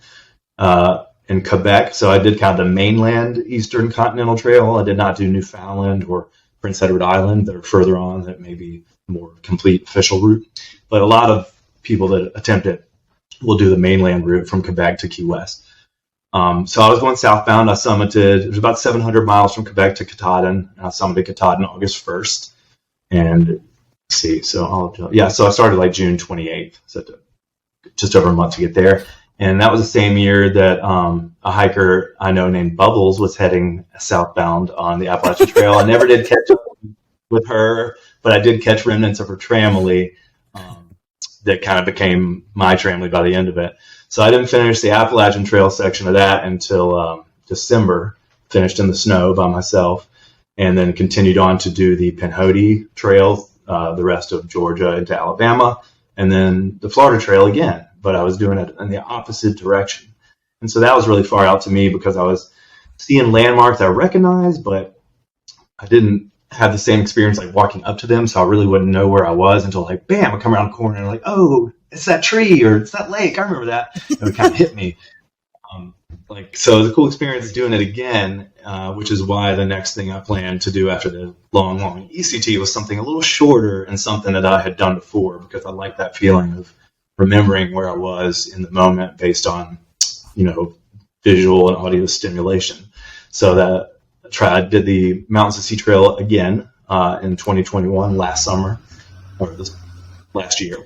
in Quebec. So I did kind of the mainland Eastern Continental Trail. I did not do Newfoundland or Prince Edward Island that are further on that may be more complete official route. But a lot of people that attempt it will do the mainland route from Quebec to Key West. So I was going southbound. I summited, it was about 700 miles from Quebec to Katahdin. I summited Katahdin August 1st. And let's see, so I started June 28th. So it took just over a month to get there. And that was the same year that a hiker I know named Bubbles was heading southbound on the Appalachian Trail. I never did catch up with her, but I did catch remnants of her tramily that kind of became my tramily by the end of it. So I didn't finish the Appalachian Trail section of that until December, finished in the snow by myself, and then continued on to do the Pinhoti Trail, the rest of Georgia into Alabama, and then the Florida Trail again. But I was doing it in the opposite direction. And so that was really far out to me because I was seeing landmarks I recognized, but I didn't have the same experience walking up to them. So I really wouldn't know where I was until bam, I come around the corner and oh, it's that tree or it's that lake. I remember that. It would kind of hit me. So it was a cool experience doing it again, which is why the next thing I planned to do after the long ECT was something a little shorter and something that I had done before because I like that feeling of remembering where I was in the moment based on, visual and audio stimulation. So that I did the Mountains of Sea Trail again in 2021, last summer, or this last year.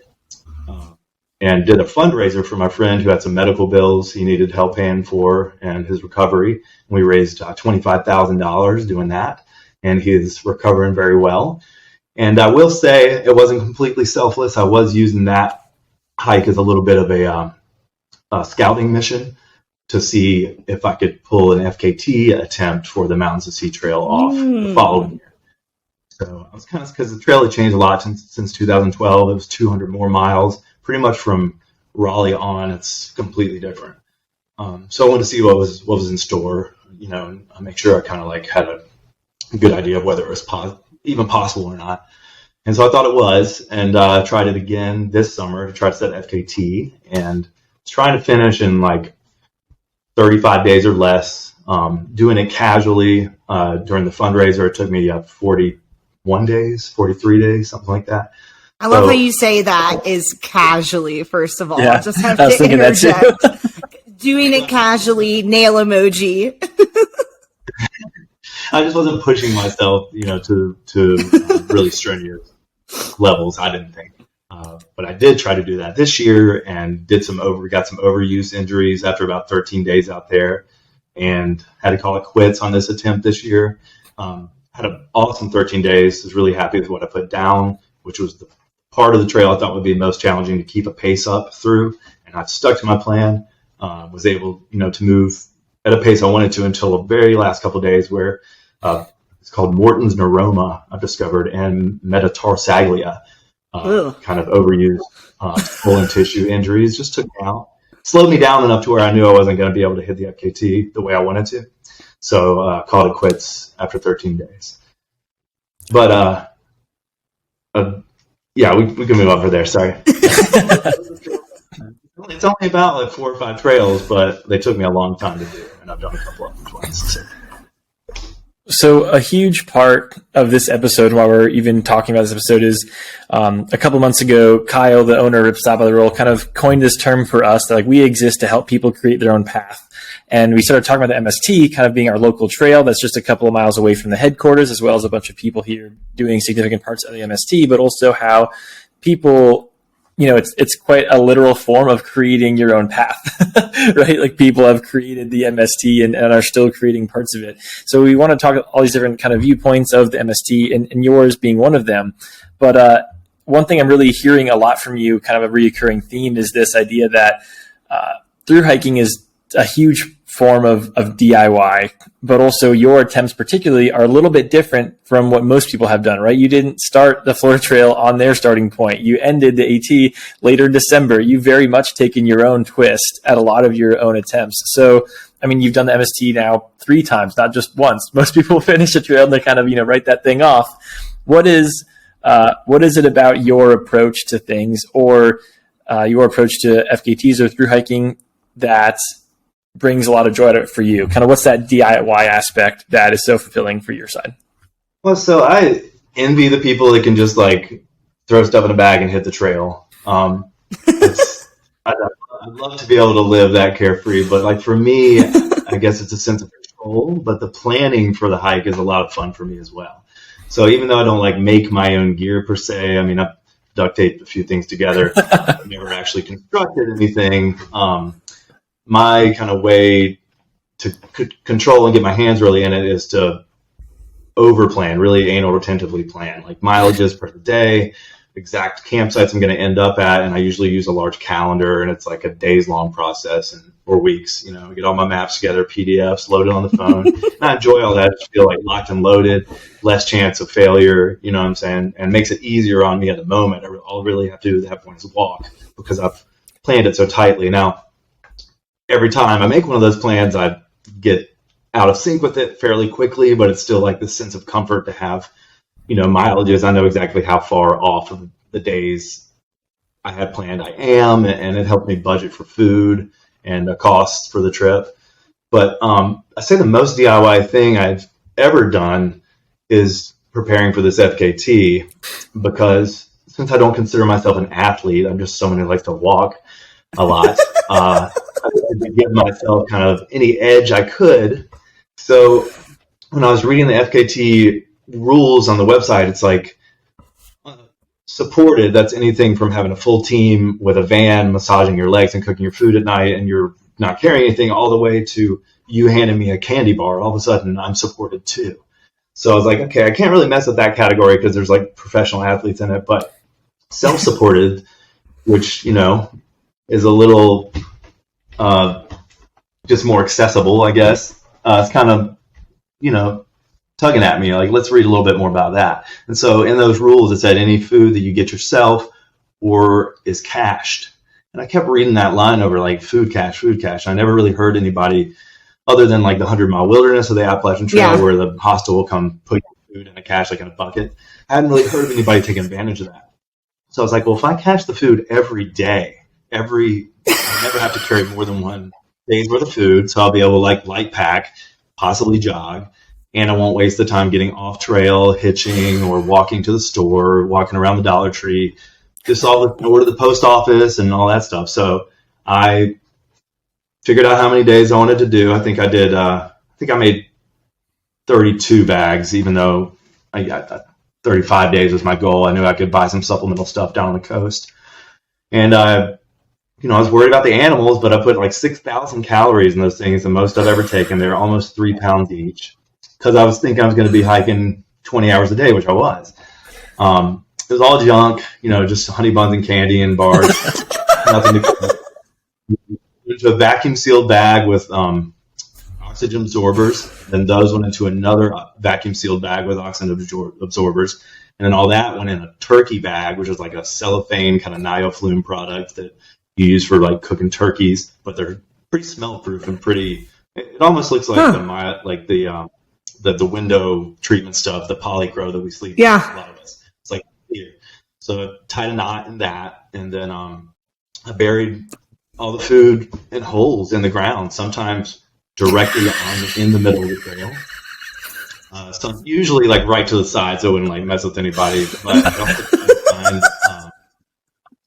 And did a fundraiser for my friend who had some medical bills he needed help paying for and his recovery. We raised $25,000 doing that, and he's recovering very well. And I will say it wasn't completely selfless. I was using that hike as a little bit of a scouting mission to see if I could pull an FKT attempt for the Mountains of Sea Trail off the following year. So I was kind of, because the trail had changed a lot since 2012. It was 200 more miles, pretty much from Raleigh on. It's completely different. So I wanted to see what was in store, and I make sure I kind of like had a good idea of whether it was even possible or not. And so I thought it was, and I tried it again this summer to try to set FKT, and was trying to finish in like 35 days or less, doing it casually. During the fundraiser, it took me 41 days, 43 days, something like that. I love how you say that is casually, first of all. Yeah, Just have I was to thinking that too. interject. Doing it casually, nail emoji. I just wasn't pushing myself, to really strenuous levels, I didn't think. But I did try to do that this year and got some overuse injuries after about 13 days out there, and had to call it quits on this attempt this year. Had an awesome 13 days. Was really happy with what I put down, which was the part of the trail I thought would be most challenging to keep a pace up through. And I stuck to my plan. Was able, to move at a pace I wanted to until the very last couple of days, where it's called Morton's neuroma, I've discovered, and metatarsaglia, kind of overused swollen tissue injuries, just took me out. Slowed me down enough to where I knew I wasn't going to be able to hit the FKT the way I wanted to. So called it quits after 13 days. But yeah, we can move on from there. Sorry. It's only about like 4 or 5 trails, but they took me a long time to do, and I've done a couple of them twice. So a huge part of this episode, while we're even talking about this episode, is a couple months ago, Kyle, the owner of Ripstop by the Roll, kind of coined this term for us that we exist to help people create their own path. And we started talking about the MST kind of being our local trail that's just a couple of miles away from the headquarters, as well as a bunch of people here doing significant parts of the MST, but also how people, it's quite a literal form of creating your own path, right? Like people have created the MST and are still creating parts of it. So we want to talk all these different kind of viewpoints of the MST, and yours being one of them. But one thing I'm really hearing a lot from you, kind of a reoccurring theme, is this idea that through hiking is a huge form of DIY, but also your attempts particularly are a little bit different from what most people have done, right? You didn't start the Florida Trail on their starting point. You ended the AT later in December. You very much taken your own twist at a lot of your own attempts. So, I mean, you've done the MST now 3 times, not just once. Most people finish a trail and they kind of, write that thing off. What is it about your approach to things, or your approach to FKTs or through hiking, that brings a lot of joy to it for you? Kind of what's that DIY aspect that is so fulfilling for your side? Well, so I envy the people that can just like throw stuff in a bag and hit the trail. I'd love to be able to live that carefree, but like for me, I guess it's a sense of control, but the planning for the hike is a lot of fun for me as well. So even though I don't like make my own gear per se, I mean, I've duct taped a few things together. I've never actually constructed anything. My kind of way to control and get my hands really in it is to over-plan, really anal retentively plan, like mileages per day, exact campsites I'm going to end up at, and I usually use a large calendar, and it's like a days-long process or weeks. Get all my maps together, PDFs, load it on the phone. And I enjoy all that. I just feel like locked and loaded, less chance of failure, you know what I'm saying, and makes it easier on me at the moment. All I really have to do at that point is walk, because I've planned it so tightly. Now, every time I make one of those plans, I get out of sync with it fairly quickly, but it's still like this sense of comfort to have, mileages. I know exactly how far off of the days I had planned I am, and it helped me budget for food and the costs for the trip. But I say the most DIY thing I've ever done is preparing for this FKT, because since I don't consider myself an athlete, I'm just someone who likes to walk a lot. I had to give myself kind of any edge I could. So when I was reading the FKT rules on the website, it's like supported. That's anything from having a full team with a van, massaging your legs and cooking your food at night, and you're not carrying anything, all the way to you handing me a candy bar. All of a sudden, I'm supported too. So I was like, okay, I can't really mess with that category because there's like professional athletes in it, but self-supported, which, is a little just more accessible, I guess. It's kind of, tugging at me, like, let's read a little bit more about that. And so in those rules, it said any food that you get yourself or is cached. And I kept reading that line over, like, food cache, food cache. I never really heard anybody other than like the 100-mile wilderness of the Appalachian Trail, where the hostel will come put your food in a cache, like in a bucket. I hadn't really heard of anybody taking advantage of that. So I was like, well, if I cache the food every day, I never have to carry more than 1 day's worth of food. So I'll be able to like light pack, possibly jog, and I won't waste the time getting off trail, hitching, or walking to the store, walking around the Dollar Tree, just all the over to the post office and all that stuff. So I figured out how many days I wanted to do. I think I made 32 bags, even though I got 35 days was my goal. I knew I could buy some supplemental stuff down on the coast. And I was worried about the animals, but I put like 6,000 calories in those things, the most I've ever taken. They're almost 3 pounds each, because I was thinking I was going to be hiking 20 hours a day, which I was. It was all junk, just honey buns and candy and bars. Nothing to into a vacuum sealed bag with oxygen absorbers. Then those went into another vacuum sealed bag with oxygen absorbers. And then all that went in a turkey bag, which is like a cellophane kind of NioFlume product that you use for like cooking turkeys, but they're pretty smell proof and pretty. It almost looks like the window treatment stuff, the polycro that we sleep with, a lot of us. It's like here. So I tied a knot in that, and then I buried all the food in holes in the ground, sometimes directly in the middle of the trail. So usually like right to the side, so it wouldn't like mess with anybody. But I also find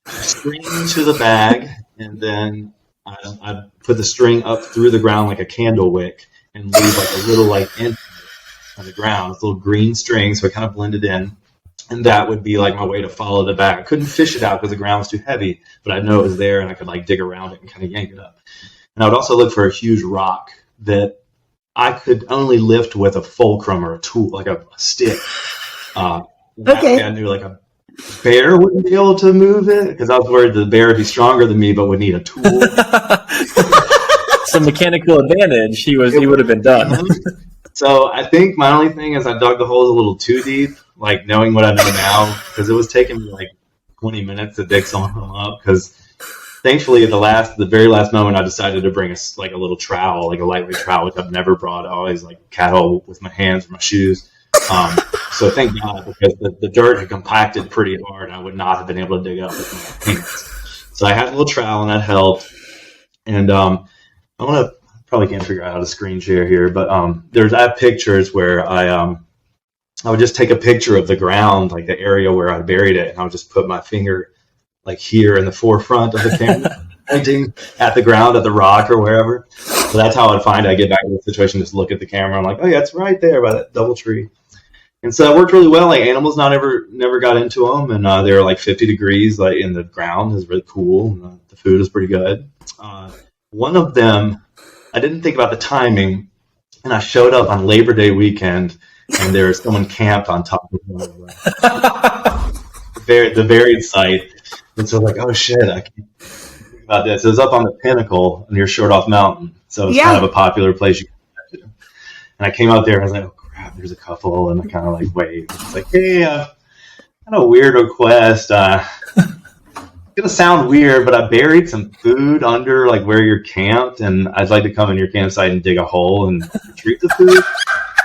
string to the bag, and then I put the string up through the ground like a candle wick, and leave like a little like inch on the ground. It's a little green string, so it kind of blended in. And that would be like my way to follow the bag. I couldn't fish it out because the ground was too heavy, but I know it was there, and I could like dig around it and kind of yank it up. And I would also look for a huge rock that I could only lift with a fulcrum or a tool, like a stick. Okay. I knew like a bear wouldn't be able to move it, because I was worried the bear would be stronger than me, but would need a tool. Some mechanical advantage, he would have been done. So I think my only thing is I dug the holes a little too deep, like knowing what I know now, because it was taking me like 20 minutes to dig some of them up. Because thankfully, at the very last moment, I decided to bring a little trowel, like a lightweight trowel, which I've never brought. I always like cattle with my hands or my shoes. So thank God, because the dirt had compacted pretty hard, and I would not have been able to dig up with my hands. So I had a little trowel, and that helped. And I probably can't figure out how to screen share here, but I have pictures where I would just take a picture of the ground, like the area where I buried it, and I would just put my finger like here in the forefront of the camera, pointing at the ground, at the rock or wherever. So that's how I'd find it. I get back to the situation, just look at the camera. I'm like, oh yeah, it's right there by that double tree. And so it worked really well. Like animals never got into them, and they were like 50 degrees like in the ground. It was really cool. And, the food was pretty good. One of them, I didn't think about the timing, and I showed up on Labor Day weekend, and there was someone camped on top of the buried site. And so I was like, oh shit, I can't think about this. It was up on the pinnacle near Short Off Mountain, so it's kind of a popular place you can get to. And I came out there, and I was like, oh crap, there's a couple, and I kind of like waved. It's like, hey, kind of weird request. It's gonna sound weird, but I buried some food under like where you're camped, and I'd like to come in your campsite and dig a hole and retrieve the food.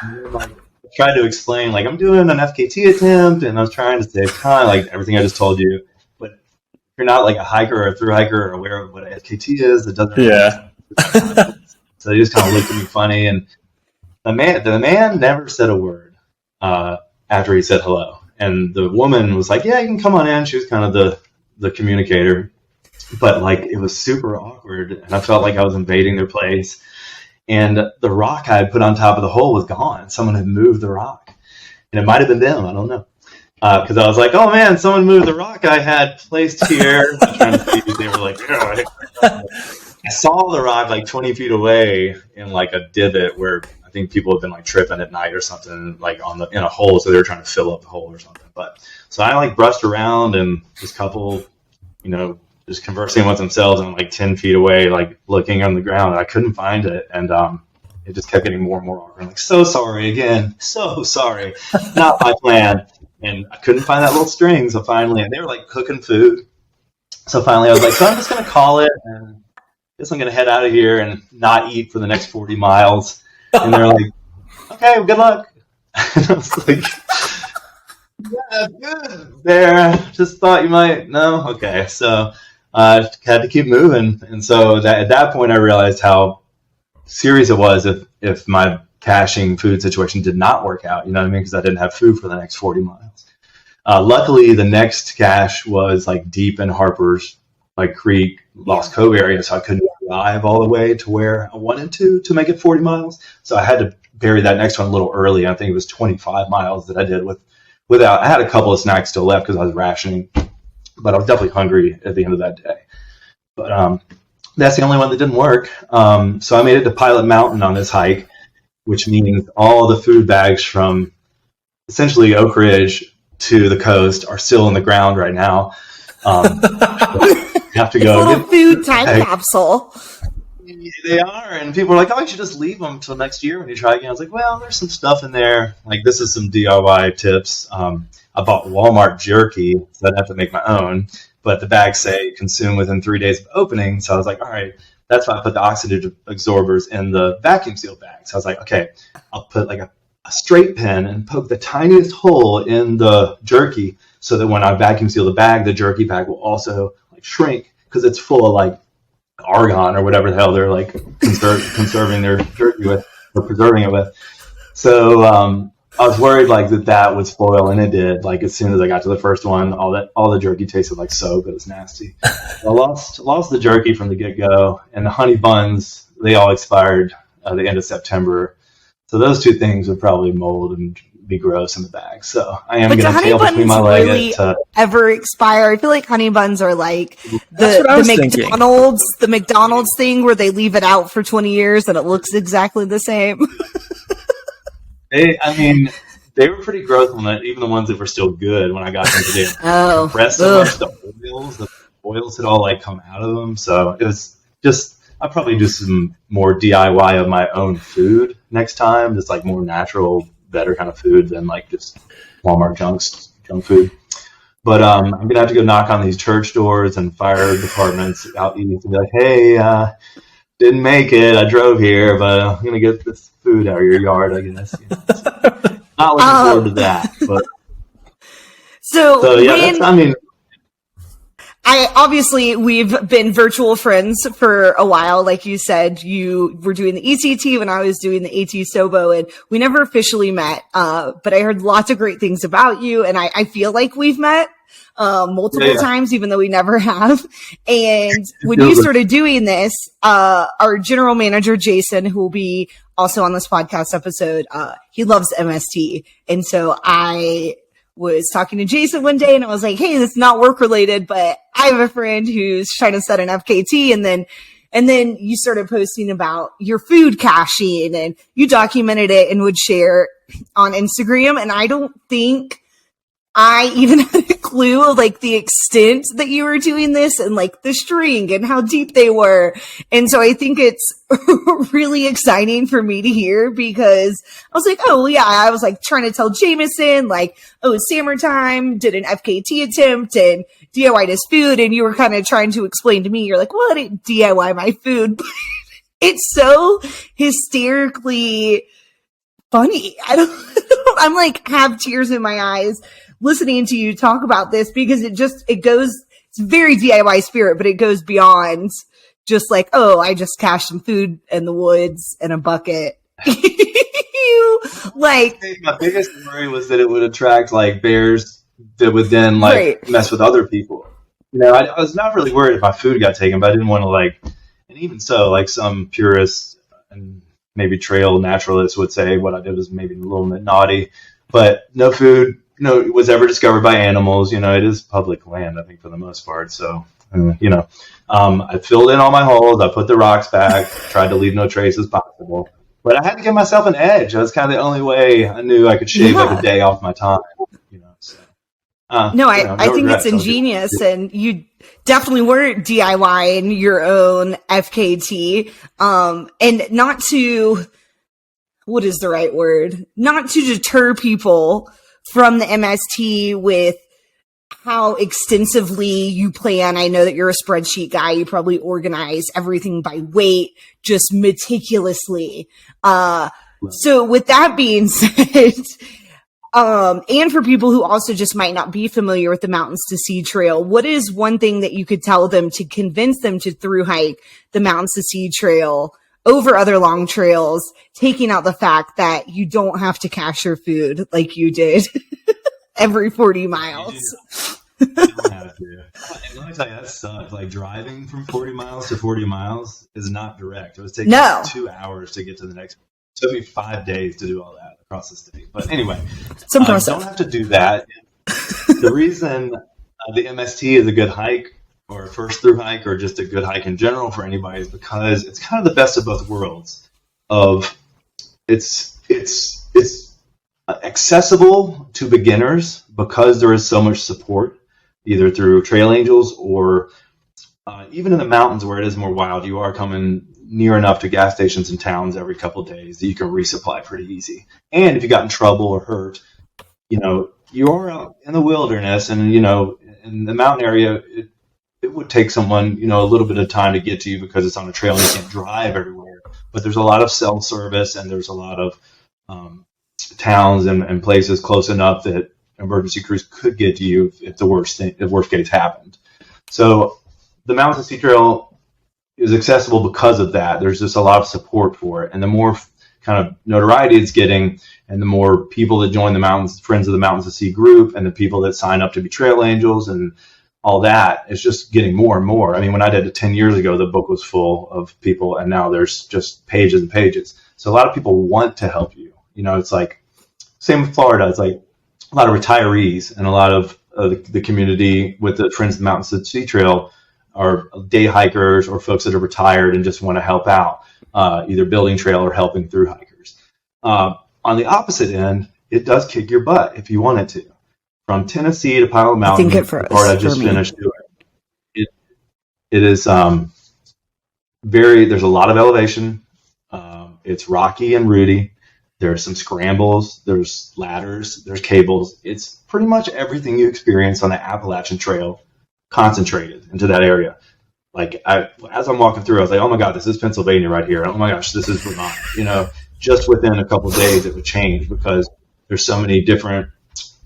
And then, I tried to explain, like, I'm doing an FKT attempt, and I was trying to save time, like everything I just told you. But if you're not like a hiker or a through hiker or aware of what an FKT is, it doesn't. Yeah. So they just kind of looked at me funny, and the man never said a word after he said hello, and the woman was like, "Yeah, you can come on in." She was kind of the communicator, but like it was super awkward, and I felt like I was invading their place. And the rock I had put on top of the hole was gone. Someone had moved the rock, and it might have been them. I don't know, because I was like, "Oh man, someone moved the rock I had placed here." Trying to see if they were like, I saw the rock like 20 feet away in like a divot where I think people have been like tripping at night or something, like in a hole, so they were trying to fill up the hole or something. But so I like brushed around, and this couple, just conversing with themselves and like 10 feet away, like looking on the ground, and I couldn't find it. And it just kept getting more and more awkward. I'm like, so sorry again, so sorry, not my plan. And I couldn't find that little string, so finally, and they were like cooking food. So finally, I was like, so I'm just gonna call it, and I guess I'm gonna head out of here and not eat for the next 40 miles. And they're like, okay, well, good luck. And I was like, yeah, good there. Just thought you might. No, okay. So I had to keep moving, and so at that point, I realized how serious it was if my caching food situation did not work out. You know what I mean? Because I didn't have food for the next 40 miles. Luckily, the next cache was like deep in Harper's Creek, Lost Cove area, so I couldn't drive all the way to where I wanted to make it 40 miles. So I had to bury that next one a little early. I think it was 25 miles that I did without. I had a couple of snacks still left because I was rationing, but I was definitely hungry at the end of that day. But that's the only one that didn't work. So I made it to Pilot Mountain on this hike, which means all the food bags from essentially Oak Ridge to the coast are still in the ground right now. You have to go. It's a little food time capsule. They are, and people are like, "Oh, you should just leave them until next year when you try again." I was like, "Well, there's some stuff in there. Like, this is some DIY tips. I bought Walmart jerky, so I didn't have to make my own. But the bags say consume within 3 days of opening, so I was like, all right." That's why I put the oxygen absorbers in the vacuum seal bag. So I was like, okay, I'll put like a straight pen and poke the tiniest hole in the jerky so that when I vacuum seal the bag, the jerky bag will also like shrink because it's full of like argon or whatever the hell they're like conserving their jerky with or preserving it with. So I was worried like that would spoil, and it did. Like as soon as I got to the first one, all the jerky tasted like soap. It was nasty. I lost the jerky from the get-go, and the honey buns, they all expired at the end of September. So those two things would probably mold and be gross in the bag. So I am going to tail between my legs. Really ever expire? I feel like honey buns are like the McDonald's thing where they leave it out for 20 years and it looks exactly the same. They were pretty gross on that, even the ones that were still good when I got them today. Compressed so much, the oils had all like come out of them. So it was just, I'll probably do some more DIY of my own food next time. Just like more natural, better kind of food than like just Walmart junk food. But I'm going to have to go knock on these church doors and fire departments out east and be like, hey, didn't make it. I drove here, but I'm going to get this food out of your yard, I guess. Not looking forward to that. But so yeah, we've been virtual friends for a while. Like you said, you were doing the ECT when I was doing the AT Sobo, and we never officially met. But I heard lots of great things about you, and I feel like we've met multiple times, even though we never have. And when you started doing this, our general manager, Jason, who will be also on this podcast episode, he loves MST. And so I was talking to Jason one day and I was like, hey, this is not work related, but I have a friend who's trying to set an FKT. And then you started posting about your food caching and you documented it and would share on Instagram. And I don't think I even had a clue of like the extent that you were doing this and like the string and how deep they were. And so I think it's really exciting for me to hear because I was like, oh yeah, I was like trying to tell Jameson like, oh, Sammertime did an FKT attempt and DIY'd his food. And you were kind of trying to explain to me, you're like, well, I didn't DIY my food. It's so hysterically funny. I'm like have tears in my eyes listening to you talk about this because it's very DIY spirit, but it goes beyond just like, oh, I just cached some food in the woods in a bucket. Like my biggest worry was that it would attract like bears that would then like mess with other people. You know, I was not really worried if my food got taken, but I didn't want to like, and even so, like some purists and maybe trail naturalists would say what I did was maybe a little bit naughty, but no food was ever discovered by animals. You know, it is public land, I think, for the most part. So, I filled in all my holes. I put the rocks back, tried to leave no trace as possible. But I had to give myself an edge. That was kind of the only way I knew I could shave like a day off my time. So, I think it's ingenious, and you definitely weren't DIYing your own FKT. And not to what is the right word? Not to deter people from the MST with how extensively you plan. I know that you're a spreadsheet guy. You probably organize everything by weight, just meticulously. So with that being said, and for people who also just might not be familiar with the Mountains to Sea Trail, what is one thing that you could tell them to convince them to through hike the Mountains to Sea Trail over other long trails, taking out the fact that you don't have to cache your food like you did every 40 miles? You don't have to. And let me tell you, that sucks. Like, driving from 40 miles to 40 miles is not direct. It was taking 2 hours to get to the next. It took me 5 days to do all that across the state. But anyway, it's impressive. Don't have to do that. The reason the MST is a good hike, or a first through hike, or just a good hike in general for anybody, is because it's kind of the best of both worlds. It's accessible to beginners because there is so much support, either through trail angels or even in the mountains where it is more wild. You are coming near enough to gas stations and towns every couple of days that you can resupply pretty easy. And if you got in trouble or hurt, you are out in the wilderness, and in the mountain area, it would take someone a little bit of time to get to you because it's on a trail and you can't drive everywhere. But there's a lot of cell service, and there's a lot of towns and places close enough that emergency crews could get to you if the worst case happened. So the Mountains to Sea Trail is accessible because of that. There's just a lot of support for it, and the more kind of notoriety it's getting, and the more people that join the Mountains, Friends of the Mountains to Sea group, and the people that sign up to be trail angels and all that, it's just getting more and more. I mean, when I did it 10 years ago, the book was full of people, and now there's just pages and pages. So a lot of people want to help you. It's like, same with Florida. It's like a lot of retirees and a lot of the community with the Friends of the Mountains to Sea Trail are day hikers or folks that are retired and just want to help out, either building trail or helping through hikers. On the opposite end, it does kick your butt if you want it to. From Tennessee to Pilot Mountain, the part I just finished doing, it is there's a lot of elevation. It's rocky and rooty. There's some scrambles, there's ladders, there's cables. It's pretty much everything you experience on the Appalachian Trail concentrated into that area. Like, as I'm walking through, I was like, oh my God, this is Pennsylvania right here. Oh my gosh, this is Vermont. Just within a couple of days, it would change because there's so many different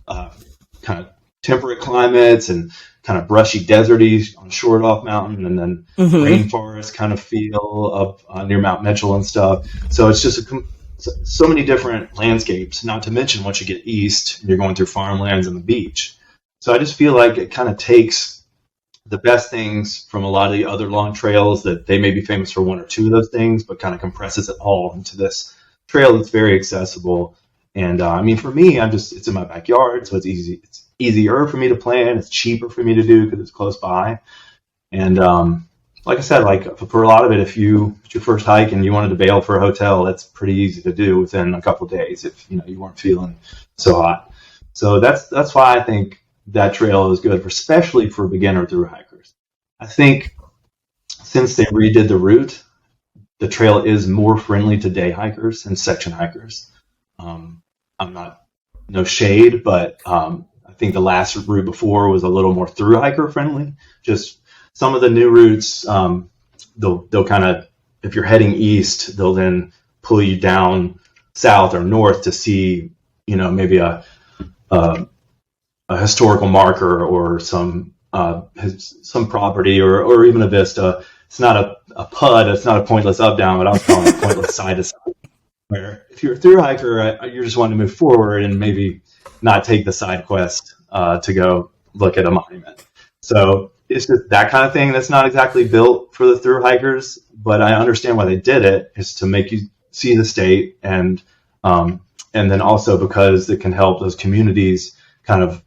kind of temperate climates and kind of brushy, deserty on Short Off Mountain, and then rainforest kind of feel up near Mount Mitchell and stuff. So it's just so many different landscapes, not to mention once you get east, you're going through farmlands and the beach. So I just feel like it kind of takes the best things from a lot of the other long trails that they may be famous for one or two of those things, but kind of compresses it all into this trail that's very accessible. And I mean, for me, it's in my backyard, so it's easy. It's easier for me to plan. It's cheaper for me to do because it's close by. And like I said, like for a lot of it, if it's your first hike and you wanted to bail for a hotel, that's pretty easy to do within a couple of days if you weren't feeling so hot. So that's why I think that trail is good, especially for beginner through hikers. I think since they redid the route, the trail is more friendly to day hikers and section hikers. I'm not no shade, but I think the last route before was a little more through hiker friendly. Just some of the new routes, they'll kind of, if you're heading east, they'll then pull you down south or north to see, maybe a historical marker or some property or even a vista. It's not a PUD. It's not a pointless up down, but I was calling it pointless side to side. Where if you're a through hiker, you're just wanting to move forward and maybe not take the side quest to go look at a monument. So it's just that kind of thing that's not exactly built for the through hikers, but I understand why they did it, is to make you see the state, and then also because it can help those communities kind of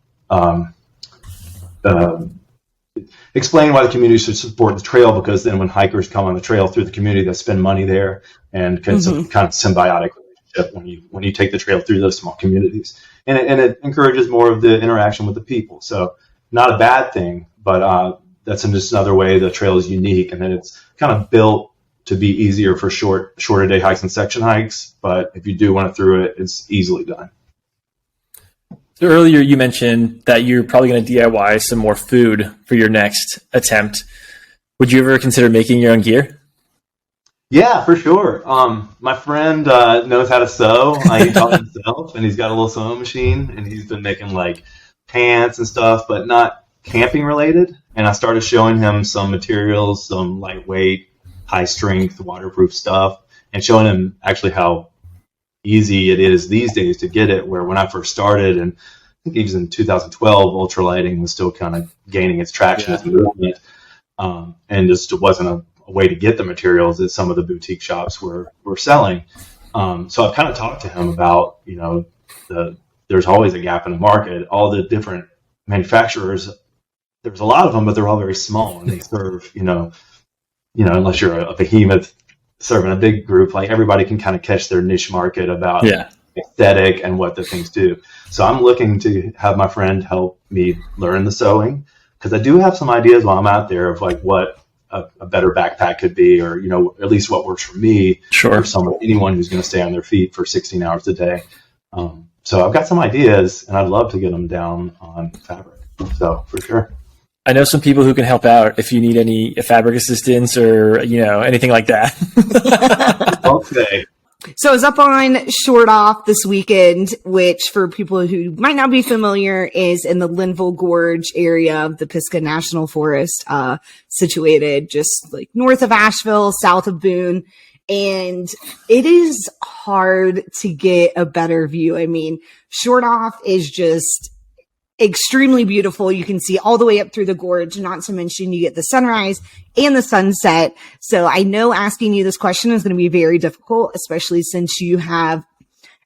explain why the community should support the trail, because then when hikers come on the trail through the community, they spend money there and can some kind of symbiotic relationship when you take the trail through those small communities. And it encourages more of the interaction with the people. So not a bad thing, but that's just another way the trail is unique, and then it's kind of built to be easier for shorter day hikes and section hikes. But if you do want to through it, it's easily done. So earlier you mentioned that you're probably going to DIY some more food for your next attempt. Would you ever consider making your own gear? Yeah, for sure. My friend knows how to sew. He taught himself, and he's got a little sewing machine, and he's been making like pants and stuff, but not camping related. And I started showing him some materials, some lightweight, high strength, waterproof stuff, and showing him actually how easy it is these days to get it. Where when I first started, and I think even in 2012, ultralighting was still kind of gaining its traction as a movement, and just wasn't a way to get the materials that some of the boutique shops were selling. So I've kind of talked to him about, there's always a gap in the market. All the different manufacturers, there's a lot of them, but they're all very small, and they serve, unless you're a behemoth serving a big group, like everybody can kind of catch their niche market about aesthetic and what the things do. So I'm looking to have my friend help me learn the sewing, because I do have some ideas while I'm out there of like what a better backpack could be, or at least what works for me, for anyone who's going to stay on their feet for 16 hours a day. So I've got some ideas, and I'd love to get them down on fabric. So for sure. I know some people who can help out if you need any fabric assistance or anything like that. Okay. So I was up on Short Off this weekend, which for people who might not be familiar is in the Linville Gorge area of the Pisgah National Forest, situated just like north of Asheville, south of Boone. And it is hard to get a better view. I mean, Short Off is just extremely beautiful. You can see all the way up through the gorge, not to mention you get the sunrise and the sunset. So I know asking you this question is going to be very difficult, especially since you have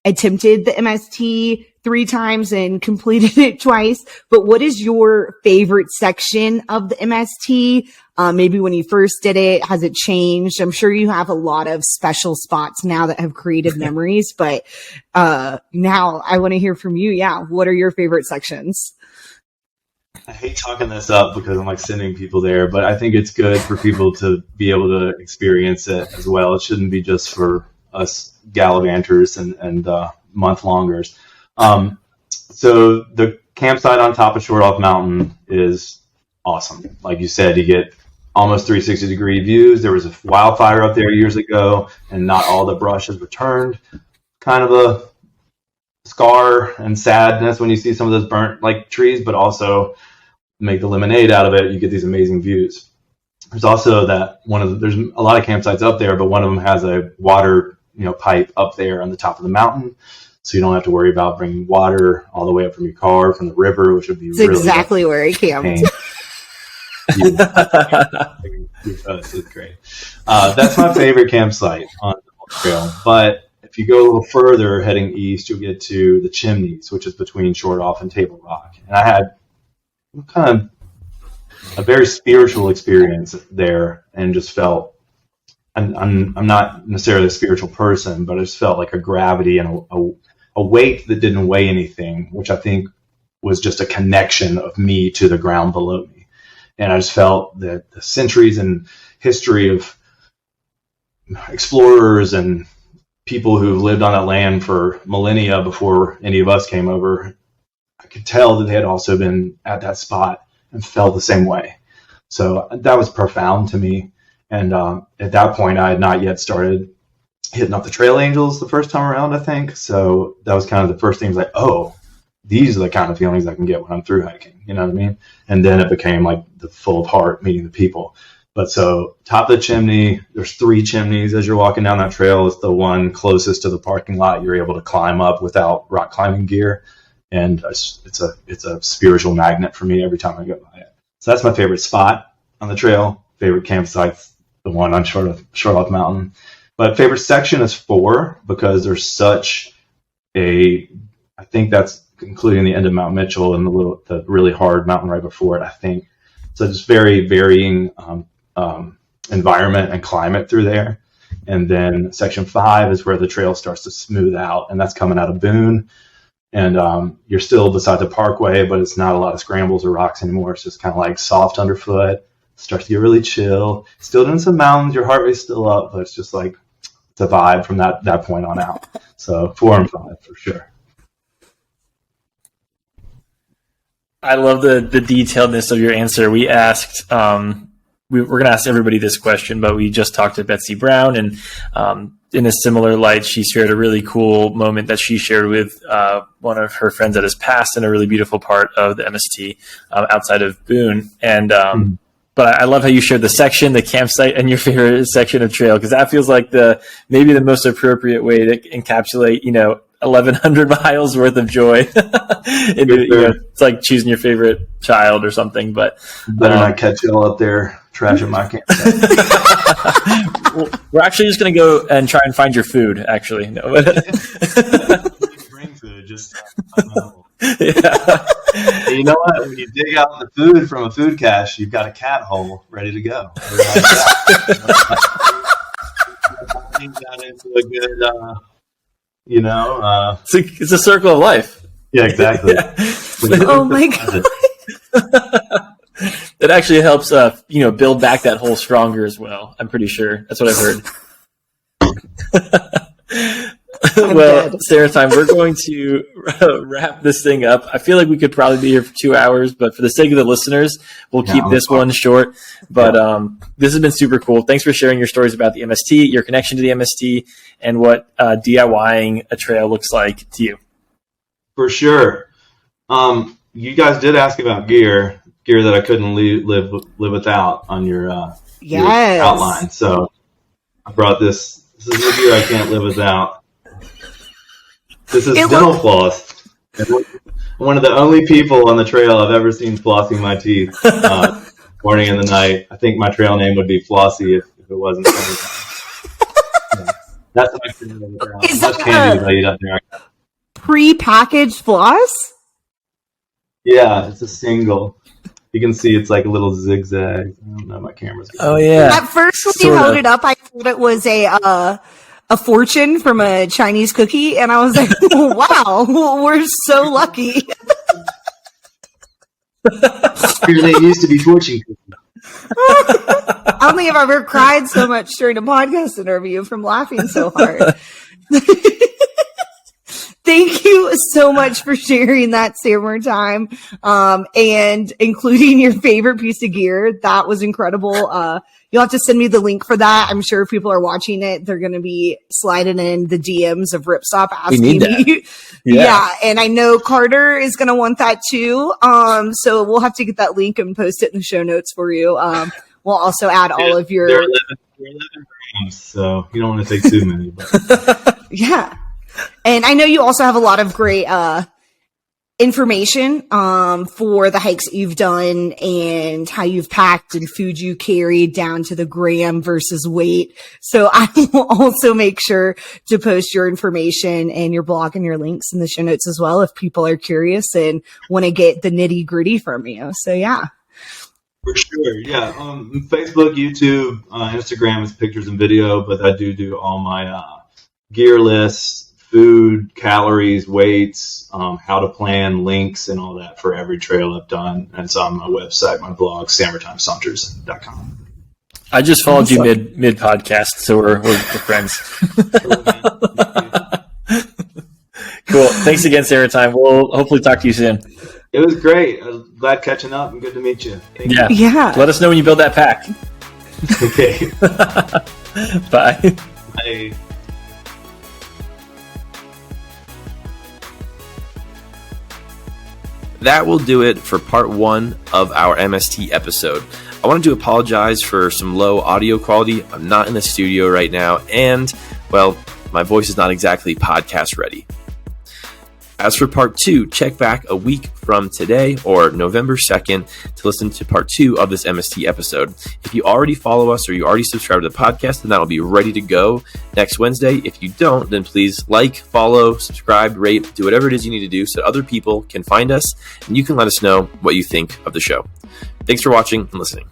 attempted the MST 3 times and completed it twice. But what is your favorite section of the MST? Maybe when you first did it, has it changed? I'm sure you have a lot of special spots now that have created memories, but now I want to hear from you. Yeah. What are your favorite sections? I hate talking this up because I'm like sending people there, but I think it's good for people to be able to experience it as well. It shouldn't be just for us gallivanters and month-longers. So the campsite on top of Short Off Mountain is awesome. Like you said, you get almost 360-degree views. There was a wildfire up there years ago, and not all the brush has returned. Kind of a scar and sadness when you see some of those burnt like trees, but also make the lemonade out of it. You get these amazing views. There's also there's a lot of campsites up there, but one of them has a water pipe up there on the top of the mountain. So you don't have to worry about bringing water all the way up from your car, from the river, which would be really exactly where I camped. It's great. That's my favorite campsite on the trail. But if you go a little further, heading east, you'll get to the Chimneys, which is between Short Off and Table Rock. And I had kind of a very spiritual experience there, and just felt. I'm not necessarily a spiritual person, but I just felt like a gravity and a weight that didn't weigh anything, which I think was just a connection of me to the ground below me. And I just felt that the centuries and history of explorers and people who lived on that land for millennia before any of us came over, I could tell that they had also been at that spot and felt the same way. So that was profound to me. And at that point, I had not yet started hitting up the trail angels the first time around, I think. So that was kind of the first thing, like, oh, these are the kind of feelings I can get when I'm through hiking. You know what I mean? And then it became like the full of heart, meeting the people. But so top of the chimney, there's 3 chimneys as you're walking down that trail. It's the one closest to the parking lot you're able to climb up without rock climbing gear. And it's a spiritual magnet for me every time I go by it. So that's my favorite spot on the trail. Favorite campsite's the one on Short Off Mountain. But favorite section is 4, because there's such I think that's including the end of Mount Mitchell and the really hard mountain right before it, I think. So just very varying environment and climate through there. And then section 5 is where the trail starts to smooth out, and that's coming out of Boone. And you're still beside the parkway, but it's not a lot of scrambles or rocks anymore. It's just kind of like soft underfoot. starts to get really chill. Still doing some mountains. Your heart rate's still up, but it's just like it's a vibe from that point on out. So 4 and 5 for sure. I love the detailedness of your answer. We asked, we're going to ask everybody this question, but we just talked to Betsy Brown, and in a similar light, she shared a really cool moment that she shared with one of her friends that has passed in a really beautiful part of the MST outside of Boone. And but I love how you shared the section, the campsite, and your favorite section of trail, because that feels like maybe the most appropriate way to encapsulate, 1,100 miles worth of joy. It's like choosing your favorite child or something. But better not catch you all up there trashing my campsite. We're actually just going to go and try and find your food. Actually, no. Bring food, just. Yeah. You know what? When you dig out the food from a food cache, you've got a cat hole ready to go. That into a good, it's a circle of life. Yeah, exactly. Yeah. Oh my God. It actually helps, build back that hole stronger as well. I'm pretty sure that's what I've heard. Well, Sammertime, we're going to wrap this thing up. I feel like we could probably be here for 2 hours, but for the sake of the listeners, we'll keep this one short. But this has been super cool. Thanks for sharing your stories about the MST, your connection to the MST, and what DIYing a trail looks like to you. For sure. You guys did ask about gear that I couldn't live without on your outline. So I brought this. This is the gear I can't live without. This is dental floss. One of the only people on the trail I've ever seen flossing my teeth morning and the night. I think my trail name would be Flossy if it wasn't Sammertime. That's what I can live without. Is much candy to eat up there. Pre-packaged floss? Yeah, it's a single. You can see it's like a little zigzag. I don't know, my camera's good. Oh, yeah. At first, when you held it up, I thought it was a fortune from a Chinese cookie, and I was like, wow, we're so lucky. It used to be fortune cookies. I don't think I've ever cried so much during a podcast interview from laughing so hard. Thank you so much for sharing that, Sammertime, and including your favorite piece of gear. That was incredible. You'll have to send me the link for that. I'm sure if people are watching it, they're going to be sliding in the DMs of Ripstop asking me. Yeah, and I know Carter is going to want that too. So we'll have to get that link and post it in the show notes for you. We'll also add all of your... They're 11 grams, so you don't want to take too many. But. Yeah. And I know you also have a lot of great information for the hikes that you've done and how you've packed and food you carried down to the gram versus weight. So I will also make sure to post your information and your blog and your links in the show notes as well if people are curious and want to get the nitty gritty from you. So yeah. For sure, yeah. Facebook, YouTube, Instagram is pictures and video, but I do all my gear lists, food, calories, weights, how to plan, links, and all that for every trail I've done. And it's on my website, my blog, SammertimeSaunters.com. I just followed you mid podcast, so we're friends. Cool. Thanks again, Sammertime. We'll hopefully talk to you soon. It was great. I'm glad catching up and good to meet you. Thank you. Yeah. Let us know when you build that pack. Okay. Bye. Bye. That will do it for part 1 of our MST episode. I wanted to apologize for some low audio quality. I'm not in the studio right now, and, well, my voice is not exactly podcast ready. As for part 2, check back a week from today or November 2nd to listen to part 2 of this MST episode. If you already follow us or you already subscribe to the podcast, then that'll be ready to go next Wednesday. If you don't, then please like, follow, subscribe, rate, do whatever it is you need to do so other people can find us and you can let us know what you think of the show. Thanks for watching and listening.